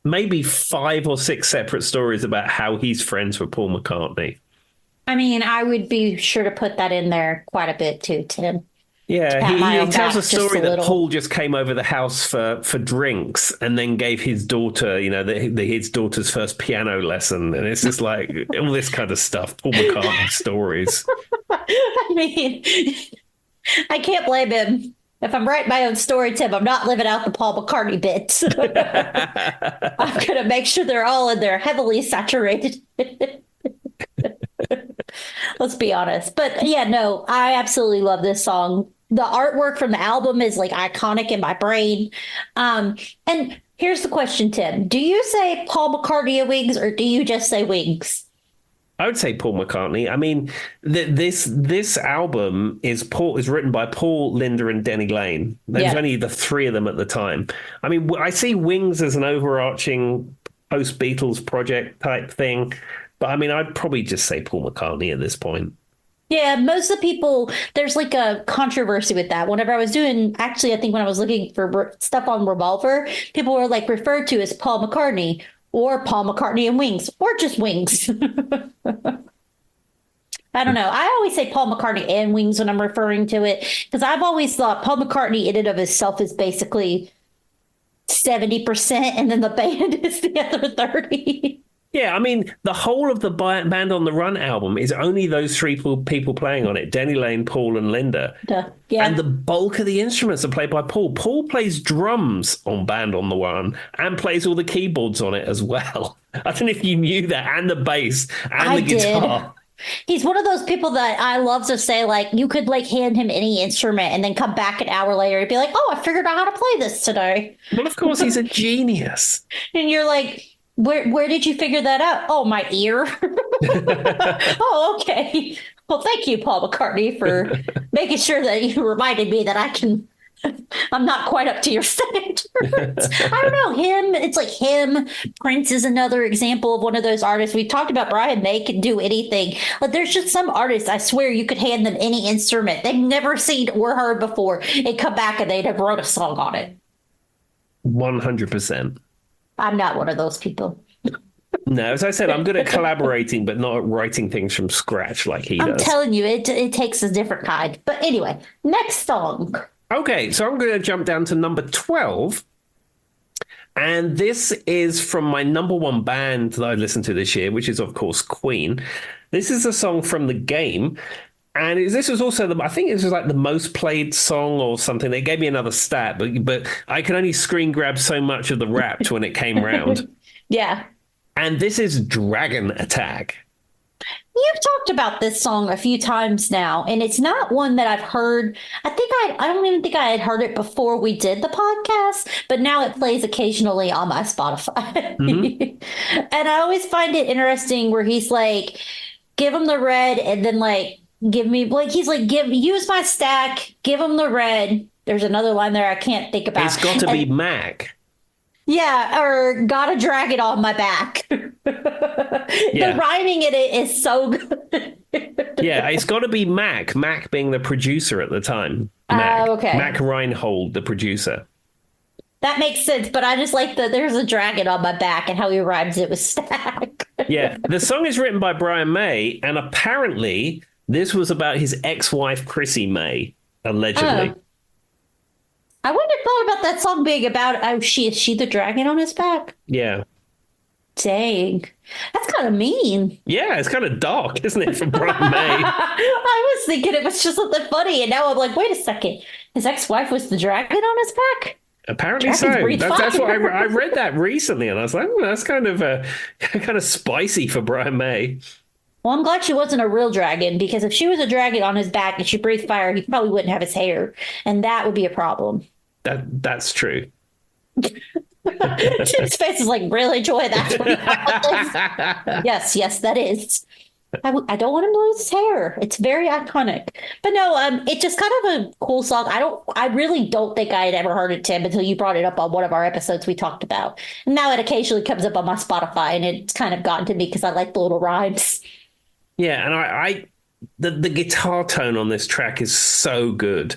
maybe 5 or 6 separate stories about how he's friends with Paul McCartney. I mean, I would be sure to put that in there quite a bit too, Tim. Yeah, Pat my he own tells back a just story a that little. Paul just came over the house for drinks and then gave his daughter, his daughter's first piano lesson. And it's just like all this kind of stuff, Paul McCartney stories. I mean, I can't blame him. If I'm writing my own story, Tim, I'm not living out the Paul McCartney bits. I'm going to make sure they're all in there heavily saturated. Let's be honest. But yeah, no, I absolutely love this song. The artwork from the album is like iconic in my brain. And here's the question, Tim. Do you say Paul McCartney and Wings or do you just say Wings? I would say Paul McCartney. I mean, this album is written by Paul, Linda, and Denny Lane. There was Yeah. only the 3 of them at the time. I mean, I see Wings as an overarching post Beatles project type thing, but I mean, I'd probably just say Paul McCartney at this point. Yeah, most of the people, there's like a controversy with that. Whenever I was doing, actually, I think when I was looking for stuff on Revolver, people were like referred to as Paul McCartney or Paul McCartney and Wings or just Wings. I don't know. I always say Paul McCartney and Wings when I'm referring to it because I've always thought Paul McCartney in and of himself is basically 70% and then the band is the other 30. Yeah, I mean, the whole of the Band on the Run album is only those 3 people playing on it, Denny Lane, Paul, and Linda. Yeah. And the bulk of the instruments are played by Paul. Paul plays drums on Band on the Run and plays all the keyboards on it as well. I don't know if you knew that, and the bass and I the guitar. did. He's one of those people that I love to say, like, you could like hand him any instrument and then come back an hour later and be like, oh, I figured out how to play this today. Well, of course, he's a genius. And you're like, where did you figure that out? Oh, my ear. Oh, okay. Well, thank you, Paul McCartney, for making sure that you reminded me that I can I'm not quite up to your standards. I don't know. It's like him. Prince is another example of one of those artists. We talked about Brian May can do anything. But there's just some artists, I swear you could hand them any instrument they've never seen or heard before and come back and they'd have wrote a song on it. 100%. I'm not one of those people. No, as I said, I'm good at collaborating, but not at writing things from scratch like he does. I'm telling you, it takes a different kind. But anyway, next song. Okay, so I'm going to jump down to number 12. And this is from my number one band that I listened to this year, which is, of course, Queen. This is a song from the game. And this was also, I think this was like the most played song or something. They gave me another stat, but I could only screen grab so much of the Wrapped when it came round. Yeah. And this is Dragon Attack. You've talked about this song a few times now, and it's not one that I've heard. I don't even think I had heard it before we did the podcast, but now it plays occasionally on my Spotify. Mm-hmm. And I always find it interesting where he's like, give him the red, and then like, give me, like, he's like, use my stack, give him the red. There's another line there I can't think about. It's got to be Mac. Yeah, or gotta drag it on my back. The rhyming in it is so good. Yeah, it's got to be Mac. Mac being the producer at the time. Okay. Mac Reinhold, the producer. That makes sense, but I just like that there's a dragon on my back and how he rhymes it with stack. Yeah, the song is written by Brian May, and apparently this was about his ex-wife, Chrissy May, allegedly. I wouldn't have thought about that song being about, is she the dragon on his back? Yeah. Dang. That's kind of mean. Yeah, it's kind of dark, isn't it, from Brian May? I was thinking it was just something funny, and now I'm like, wait a second. His ex-wife was the dragon on his back? Apparently Dragons so. That's what I read that recently, and I was like, that's kind of spicy for Brian May. Well, I'm glad she wasn't a real dragon, because if she was a dragon on his back and she breathed fire, he probably wouldn't have his hair, and that would be a problem. That's true. Jim's face is like, really, Joy? That's what Yes, that is. I don't want him to lose his hair. It's very iconic. But no, it's just kind of a cool song. I really don't think I had ever heard it, Tim, until you brought it up on one of our episodes we talked about. And now it occasionally comes up on my Spotify, and it's kind of gotten to me because I like the little rhymes. Yeah, and the guitar tone on this track is so good.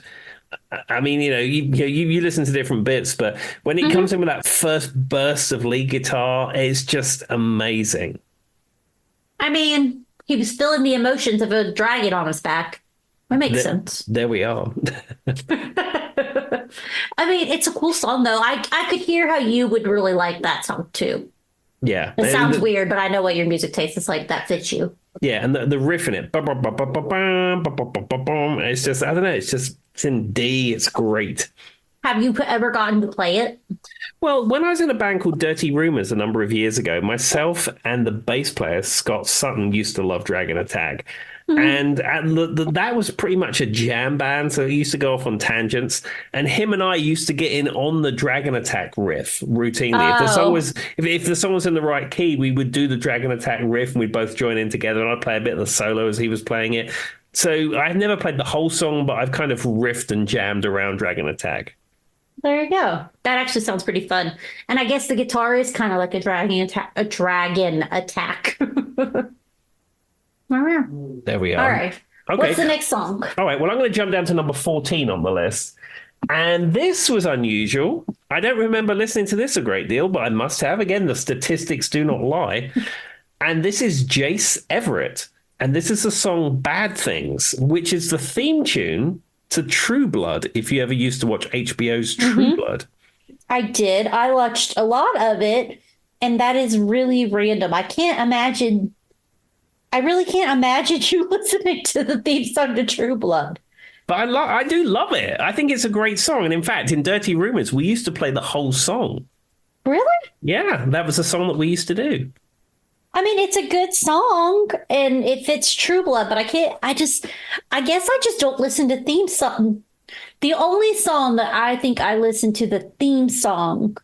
I mean, you listen to different bits, but when it comes in with that first burst of lead guitar, it's just amazing. I mean, he was feeling the emotions of a dragon on his back. That makes sense. There we are. I mean, it's a cool song, though. I could hear how you would really like that song, too. Yeah. It sounds weird, but I know what your music taste is like. That fits you. Yeah, and the riff in it. It's just, I don't know, it's in D. It's great. Have you ever gotten to play it? Well, when I was in a band called Dirty Rumors a number of years ago, myself and the bass player, Scott Sutton, used to love Dragon Attack. And that was pretty much a jam band, so it used to go off on tangents. And him and I used to get in on the Dragon Attack riff routinely. If the song was in the right key, we would do the Dragon Attack riff, and we'd both join in together. And I'd play a bit of the solo as he was playing it. So I've never played the whole song, but I've kind of riffed and jammed around Dragon Attack. There you go. That actually sounds pretty fun. And I guess the guitar is kind of like a dragon attack. There we are. All right. Okay. What's the next song? All right. Well, I'm going to jump down to number 14 on the list. And this was unusual. I don't remember listening to this a great deal, but I must have. Again, the statistics do not lie. And this is Jace Everett. And this is the song Bad Things, which is the theme tune to True Blood, if you ever used to watch HBO's True Blood. I did. I watched a lot of it, and that is really random. I really can't imagine you listening to the theme song to True Blood. But I do love it. I think it's a great song. And in fact, in Dirty Rumors, we used to play the whole song. Really? Yeah, that was a song that we used to do. I mean, it's a good song, and it fits True Blood, but I guess I just don't listen to theme song. The only song that I think I listen to the theme song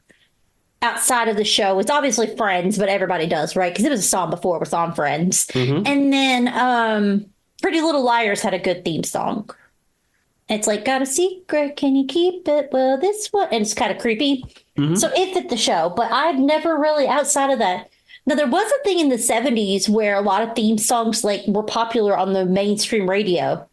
outside of the show is obviously Friends, but everybody does, right? Because it was a song before it was on Friends. And then Pretty Little Liars had a good theme song. It's like, got a secret, can you keep it? Well, this one, and it's kind of creepy. So Hmm. it fit the show, but I've never really, outside of that. Now, there was a thing in the 70s where a lot of theme songs like were popular on the mainstream radio.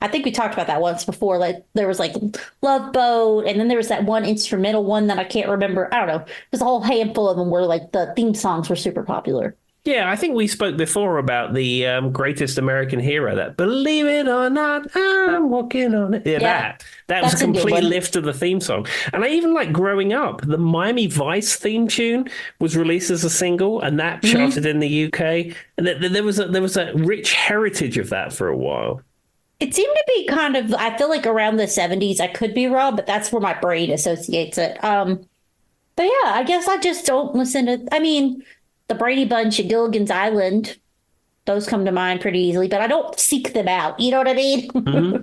I think we talked about that once before. Like there was like Love Boat, and then there was that one instrumental one that I can't remember. I don't know. There's a whole handful of them where like the theme songs were super popular. Yeah, I think we spoke before about the greatest American hero. That believe it or not, I'm walking on it. Yeah, Yeah, that was a that's a good complete one. lift of the theme song. And I even like growing up, the Miami Vice theme tune was released as a single, and that charted Mhm. in the UK. And there was a rich heritage of that for a while. It seemed to be kind of, I feel like around the 70s. I could be wrong, but that's where my brain associates it. But yeah, I guess I just don't listen to, I mean, the Brady Bunch at Gilligan's Island, those come to mind pretty easily, but I don't seek them out. You know what I mean? Hmm.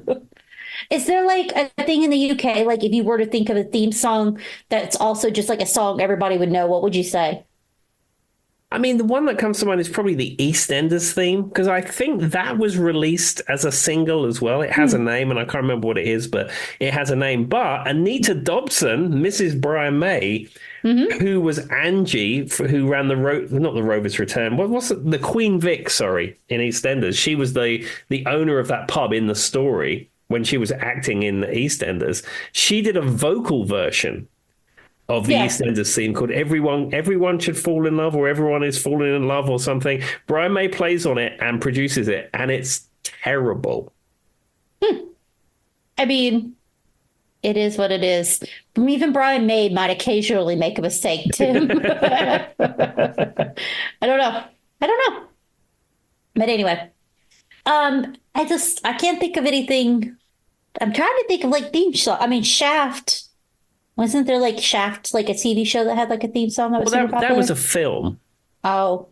Is there like a thing in the UK, like if you were to think of a theme song that's also just like a song everybody would know, what would you say? I mean, the one that comes to mind is probably the EastEnders theme, because I think that was released as a single as well. It has a Hmm. name, and I can't remember what it is, but it has a name. But Anita Dobson, Mrs. Brian May, Hmm. who was Angie, who ran not the Rover's Return, what's it? The Queen Vic, sorry, in EastEnders. She was the owner of that pub in the story when she was acting in EastEnders. She did a vocal version of the Yeah. EastEnders theme called "Everyone Should Fall in Love" or "Everyone Is Falling in Love" or something. Brian May plays on it and produces it, and it's terrible. I mean, it is what it is. Even Brian May might occasionally make a mistake, Tim. I don't know. I don't know. But anyway, I can't think of anything. I'm trying to think of like theme song. I mean, Shaft. Wasn't there like Shaft, like a TV show that had like a theme song that was Well, super that was popular? a film. Oh,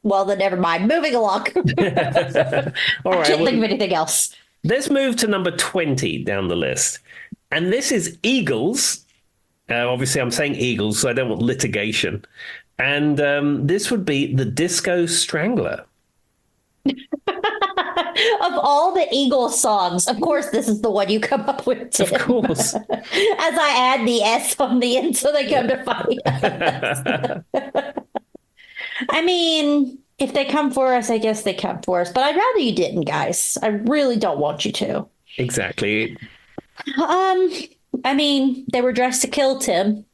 well, then never mind. Moving along. All I right, can't well, think of anything else. let's move to number 20 down the list. And this is Eagles. Obviously, I'm saying Eagles, so I don't want litigation. And this would be the Disco Strangler. Of all the Eagles songs, of course, this is the one you come up with, Of Tim. course. As I add the S on the end so they come to fight us. I mean, if they come for us, I guess they come for us. But I'd rather you didn't, guys. I really don't want you to. Exactly. Um, I mean, they were dressed to kill, Tim.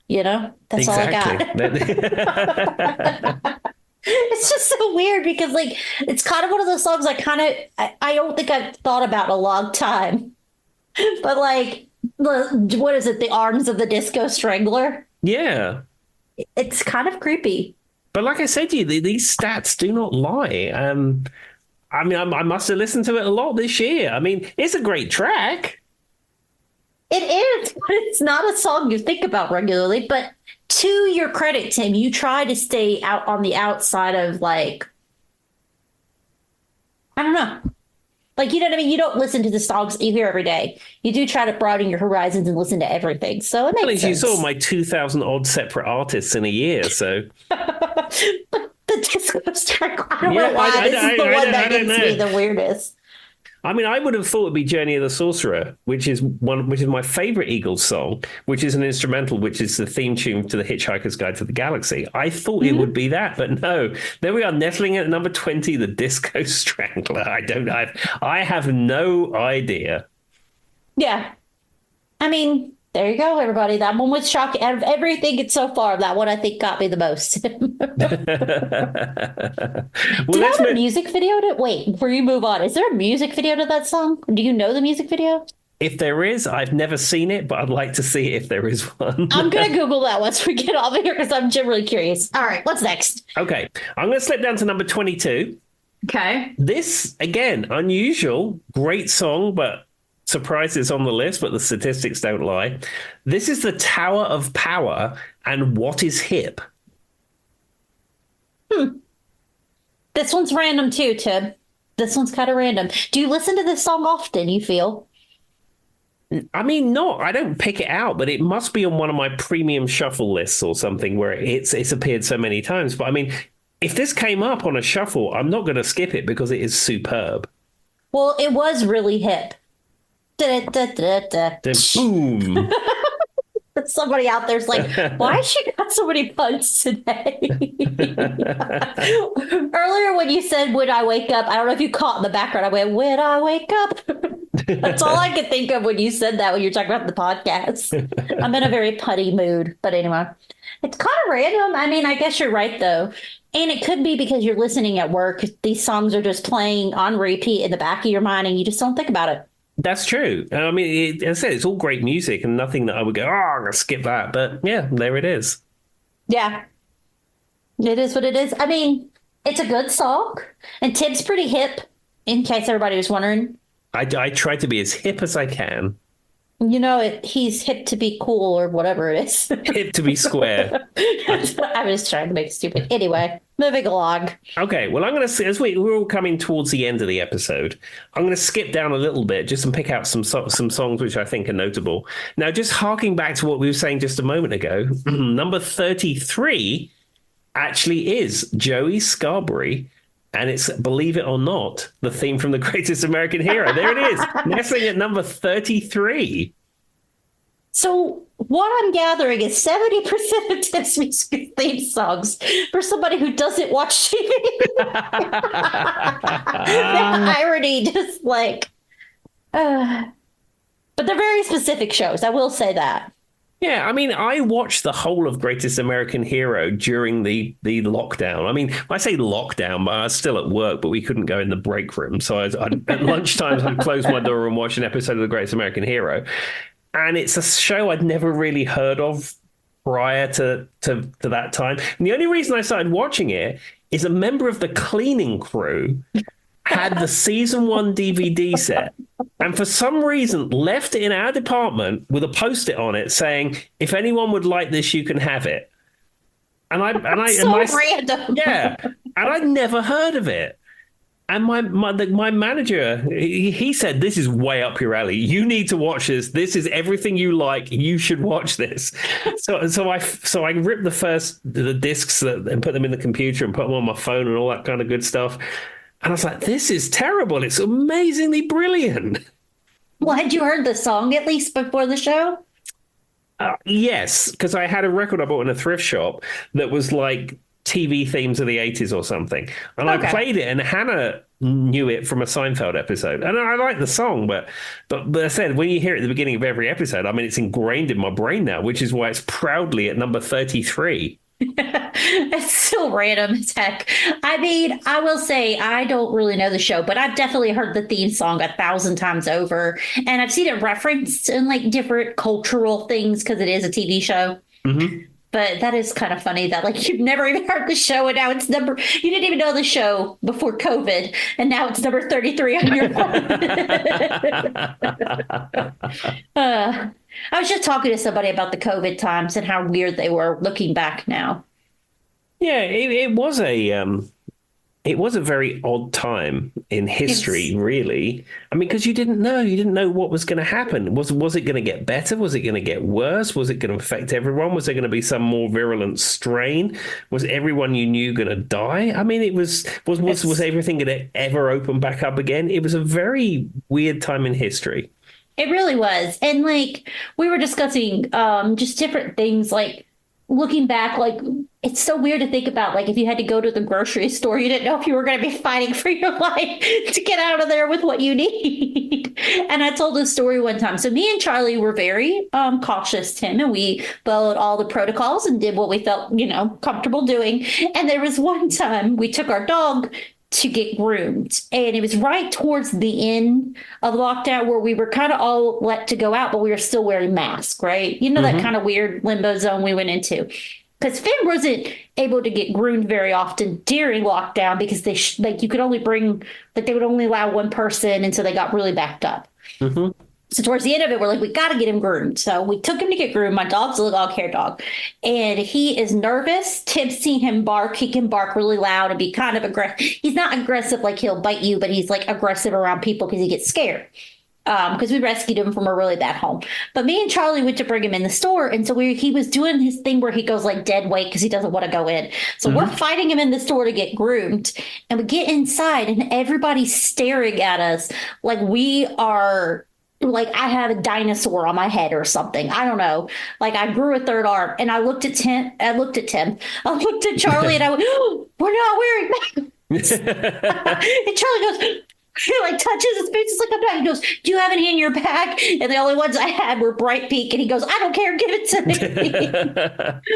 You know, that's all I Exactly. got. It's just so weird because, like, it's kind of one of those songs I don't think I've thought about in a long time. But, like, what is it? The Arms of the Disco Strangler? Yeah. It's kind of creepy. But like I said to you, these stats do not lie. I mean, I must have listened to it a lot this year. I mean, it's a great track. It is, but it's not a song you think about regularly. But to your credit, Tim, you try to stay out on the outside of, like, I don't know. Like, you know what I mean? You don't listen to the songs that you hear every day. You do try to broaden your horizons and listen to everything. So it Well, makes as you saw, sense. my 2,000 odd separate artists in a year. So, But the Disco Strike, I don't yeah, know why this is the one I that don't gets me know. the weirdest. I mean, I would have thought it'd be Journey of the Sorcerer, which is my favorite Eagles song, which is an instrumental, which is the theme tune to The Hitchhiker's Guide to the Galaxy. I thought it would Mhm. be that, but no. There we are, nestling at number 20, the Disco Strangler. I have no idea. Yeah. I mean, there you go, everybody. That one was shocking. Out of everything so far, that one I think got me the most. Well, Did it let's have a move. music video to wait before you move on? Is there a music video to that song? Do you know the music video? If there is, I've never seen it, but I'd like to see it if there is one. I'm gonna Google that once we get off of here because I'm generally curious. All right, what's next? Okay, I'm going to slip down to number 22. Okay. This, again, unusual, great song, but surprises on the list, but the statistics don't lie. This is the Tower of Power and What is Hip? This one's random too, Tim. This one's kind of random. Do you listen to this song often, you feel? I mean, not, I don't pick it out, but it must be on one of my premium shuffle lists or something where it's appeared so many times. But I mean, if this came up on a shuffle, I'm not going to skip it because it is superb. Well, it was really hip. Da, da, da, da. Then boom. Somebody out there's like, why she got so many puns today? Earlier, when you said, "When I wake up," I don't know if you caught in the background. I went, "When I wake up." That's all I could think of when you said that, when you're talking about the podcast. I'm in a very putty mood. But anyway, it's kind of random. I mean, I guess you're right, though. And it could be because you're listening at work. These songs are just playing on repeat in the back of your mind, and you just don't think about it. That's true. I mean, as I said, it's all great music and nothing that I would go, oh, I'm going to skip that. But yeah, there it is. Yeah, it is what it is. I mean, it's a good song, and Tip's pretty hip, in case everybody was wondering. I try to be as hip as I can. He's hip to be cool or whatever it is. Hip to be square. I was trying to make it stupid. Anyway, moving along. Okay, well, I'm going to, as we're all coming towards the end of the episode, I'm going to skip down a little bit just and pick out some songs which I think are notable. Now, just harking back to what we were saying just a moment ago, number 33 actually is Joey Scarborough. And it's, believe it or not, the theme from The Greatest American Hero. There it is. Nestling at number 33. So what I'm gathering is 70% of Tips music theme songs for somebody who doesn't watch TV. The irony, just like, but they're very specific shows. I will say that. Yeah, I mean, I watched the whole of Greatest American Hero during the lockdown. I mean, I say lockdown, but I was still at work, but we couldn't go in the break room. So at lunchtime, I'd close my door and watch an episode of The Greatest American Hero. And it's a show I'd never really heard of prior to that time. And the only reason I started watching it is a member of the cleaning crew had the season 1 DVD set, and for some reason left it in our department with a post-it on it saying, "If anyone would like this, you can have it." And random. Yeah, and I'd never heard of it. And my manager, he said, "This is way up your alley. You need to watch this. This is everything you like. You should watch this." So I ripped the discs and put them in the computer and put them on my phone and all that kind of good stuff. And I was like, this is terrible. It's amazingly brilliant. Well, had you heard the song at least before the show? Yes, because I had a record I bought in a thrift shop that was like TV themes of the 80s or something. And I played it, and Hannah knew it from a Seinfeld episode. And I like the song, but I said, when you hear it at the beginning of every episode, I mean, it's ingrained in my brain now, which is why it's proudly at number 33. It's still random as heck. I mean, I will say I don't really know the show, but I've definitely heard the theme song 1,000 times over, and I've seen it referenced in like different cultural things because it is a TV show. Mm-hmm. But that is kind of funny that like you've never even heard the show, and now it's you didn't even know the show before COVID, and now it's number 33 on your phone. I was just talking to somebody about the COVID times and how weird they were looking back now. Yeah, it was a very odd time in history, really. I mean, because you didn't know what was going to happen. Was it going to get better? Was it going to get worse? Was it going to affect everyone? Was there going to be some more virulent strain? Was everyone you knew going to die? I mean, was everything going to ever open back up again? It was a very weird time in history. It really was. And like we were discussing just different things, like looking back, like it's so weird to think about, like if you had to go to the grocery store, you didn't know if you were going to be fighting for your life to get out of there with what you need. And I told this story one time. So me and Charlie were very cautious, Tim, and we followed all the protocols and did what we felt, comfortable doing. And there was one time we took our dog to get groomed. And it was right towards the end of lockdown where we were kind of all let to go out, but we were still wearing masks, right? That kind of weird limbo zone we went into. Because Finn wasn't able to get groomed very often during lockdown because you could only bring, they would only allow one person. And so they got really backed up. Mm-hmm. So towards the end of it, we're like, we got to get him groomed. So we took him to get groomed. My dog's a dog hair dog. And he is nervous. Tim's seen him bark. He can bark really loud and be kind of aggressive. He's not aggressive like he'll bite you, but he's like aggressive around people because he gets scared. Because we rescued him from a really bad home. But me and Charlie went to bring him in the store. And so he was doing his thing where he goes like dead weight because he doesn't want to go in. So we're fighting him in the store to get groomed. And we get inside and everybody's staring at us like we are like I have a dinosaur on my head or something. I don't know. Like I grew a third arm, and I looked at Charlie, and I went, oh, "We're not wearing masks." And Charlie goes, he like touches his face. It's like I'm not. He goes, "Do you have any in your bag?" And the only ones I had were Bright Pink. And he goes, "I don't care. Give it to me."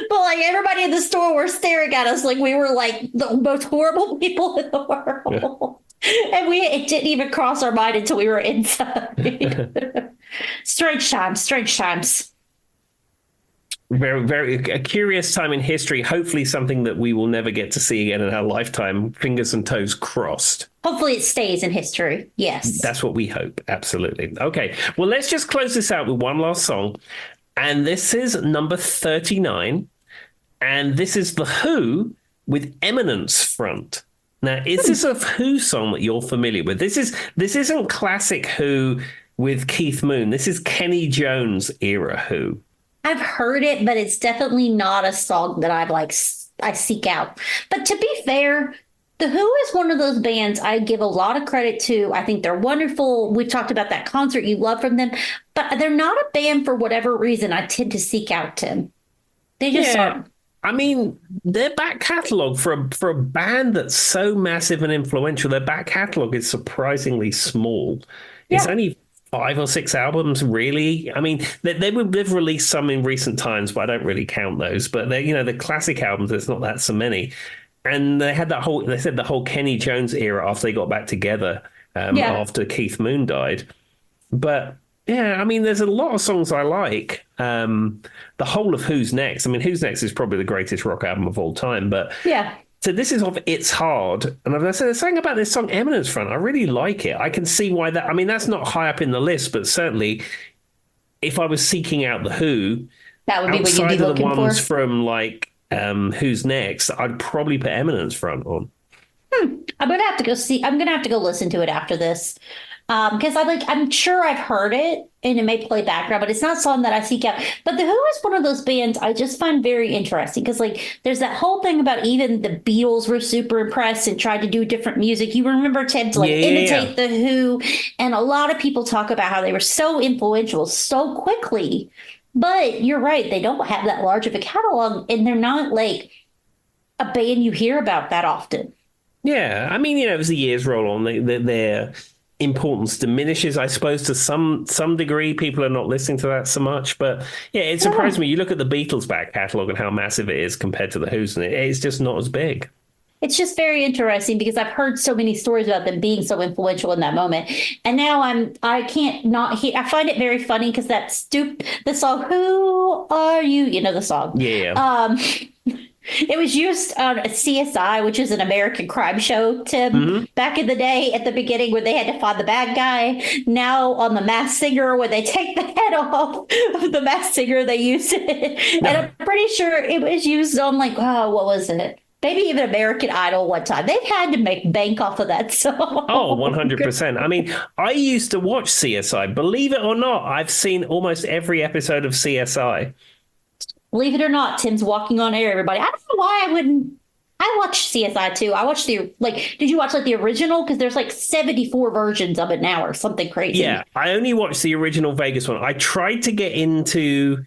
But like everybody in the store were staring at us like we were like the most horrible people in the world. And it didn't even cross our mind until we were inside. Strange times, strange times. Very, very a curious time in history. Hopefully, something that we will never get to see again in our lifetime. Fingers and toes crossed. Hopefully, it stays in history. Yes. That's what we hope. Absolutely. Okay. Well, let's just close this out with one last song. And this is number 39. And this is The Who with Eminence Front. Now, is this a Who song that you're familiar with? This isn't classic Who with Keith Moon. This is Kenny Jones era Who. I've heard it, but it's definitely not a song that I seek out. But to be fair, The Who is one of those bands I give a lot of credit to. I think they're wonderful. We've talked about that concert you love from them, but they're not a band for whatever reason I tend to seek out, Tim. They just aren't. I mean, their back catalogue for a band that's so massive and influential, their back catalogue is surprisingly small. Yeah. It's only 5 or 6 albums, really. I mean, they've released some in recent times, but I don't really count those. But they, the classic albums, there's not that so many. And they said the whole Kenny Jones era after they got back together after Keith Moon died. But yeah, I mean, there's a lot of songs I like. The whole of Who's Next. I mean, Who's Next is probably the greatest rock album of all time. But yeah. So this is of It's Hard. And as I said, there's something about this song, Eminence Front. I really like it. I can see why that. I mean, that's not high up in the list, but certainly if I was seeking out the Who, that would be what you'd be looking for. Outside of the ones from like Who's Next, I'd probably put Eminence Front on. I'm gonna have to go listen to it after this. Because I'm sure I've heard it and it may play background, but it's not a song that I seek out. But The Who is one of those bands I just find very interesting because there's that whole thing about even the Beatles were super impressed and tried to do different music. You remember Ted to imitate The Who, and a lot of people talk about how they were so influential so quickly. But you're right, they don't have that large of a catalog, and they're not like a band you hear about that often. Yeah, I mean, as the years roll on, their importance diminishes, I suppose, to some degree. People are not listening to that so much. But yeah, it surprised me. You look at the Beatles' back catalogue and how massive it is compared to the Who's, and it's just not as big. It's just very interesting because I've heard so many stories about them being so influential in that moment. And now I can't not hear. I find it very funny because the song, Who Are You? You know the song. Yeah. It was used on CSI, which is an American crime show, Tim, back in the day at the beginning when they had to find the bad guy. Now on The Masked Singer, when they take the head off of the Masked Singer, they use it. And I'm pretty sure it was used on what was it? Maybe even American Idol one time. They've had to make bank off of that song. Oh, 100%. I mean, I used to watch CSI. Believe it or not, I've seen almost every episode of CSI. Believe it or not, Tim's walking on air, everybody. I don't know why I wouldn't. I watched CSI too. I watched did you watch the original? Because there's 74 versions of it now or something crazy. Yeah, I only watched the original Vegas one. I tried to get into,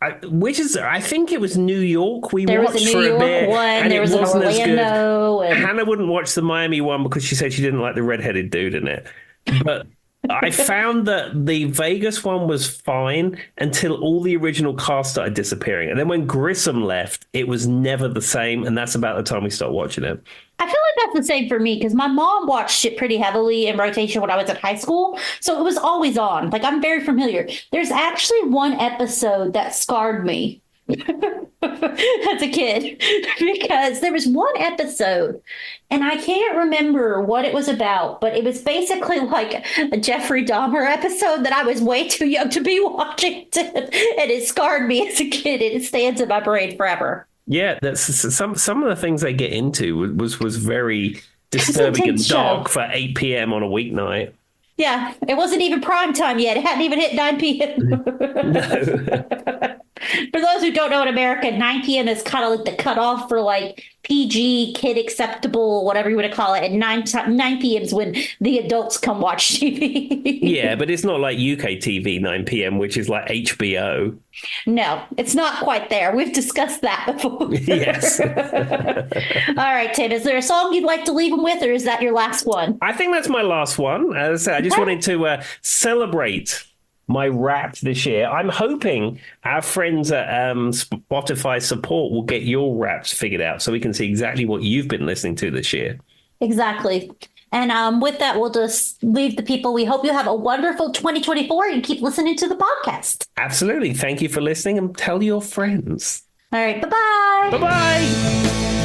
I think it was New York. There was a New York one. There was an Orlando. Hannah wouldn't watch the Miami one because she said she didn't like the redheaded dude in it. But I found that the Vegas one was fine until all the original cast started disappearing. And then when Grissom left, it was never the same. And that's about the time we stopped watching it. I feel like that's the same for me because my mom watched it pretty heavily in rotation when I was in high school. So it was always on. I'm very familiar. There's actually one episode that scarred me as a kid because there was one episode and I can't remember what it was about, but it was basically like a Jeffrey Dahmer episode that I was way too young to be watching and it scarred me as a kid and it stands in my brain forever. Yeah, that's some of the things they get into was very disturbing and dark for 8 p.m. on a weeknight. Yeah, it wasn't even prime time yet. It hadn't even hit 9 p.m. No. For those who don't know, in America, 9 p.m. is kind of like the cutoff for like PG, kid acceptable, whatever you want to call it. And 9 p.m. is when the adults come watch TV. Yeah, but it's not like UK TV 9 p.m., which is like HBO. No, it's not quite there. We've discussed that before. Yes. All right, Tim, is there a song you'd like to leave them with, or is that your last one? I think that's my last one. As I said, I just wanted to celebrate my Wrapped this year. I'm hoping our friends at Spotify support will get your Wrapped figured out so we can see exactly what you've been listening to this year. Exactly. And with that, we'll just leave the people. We hope you have a wonderful 2024 and keep listening to the podcast. Absolutely. Thank you for listening and tell your friends. All right. Bye-bye. Bye-bye.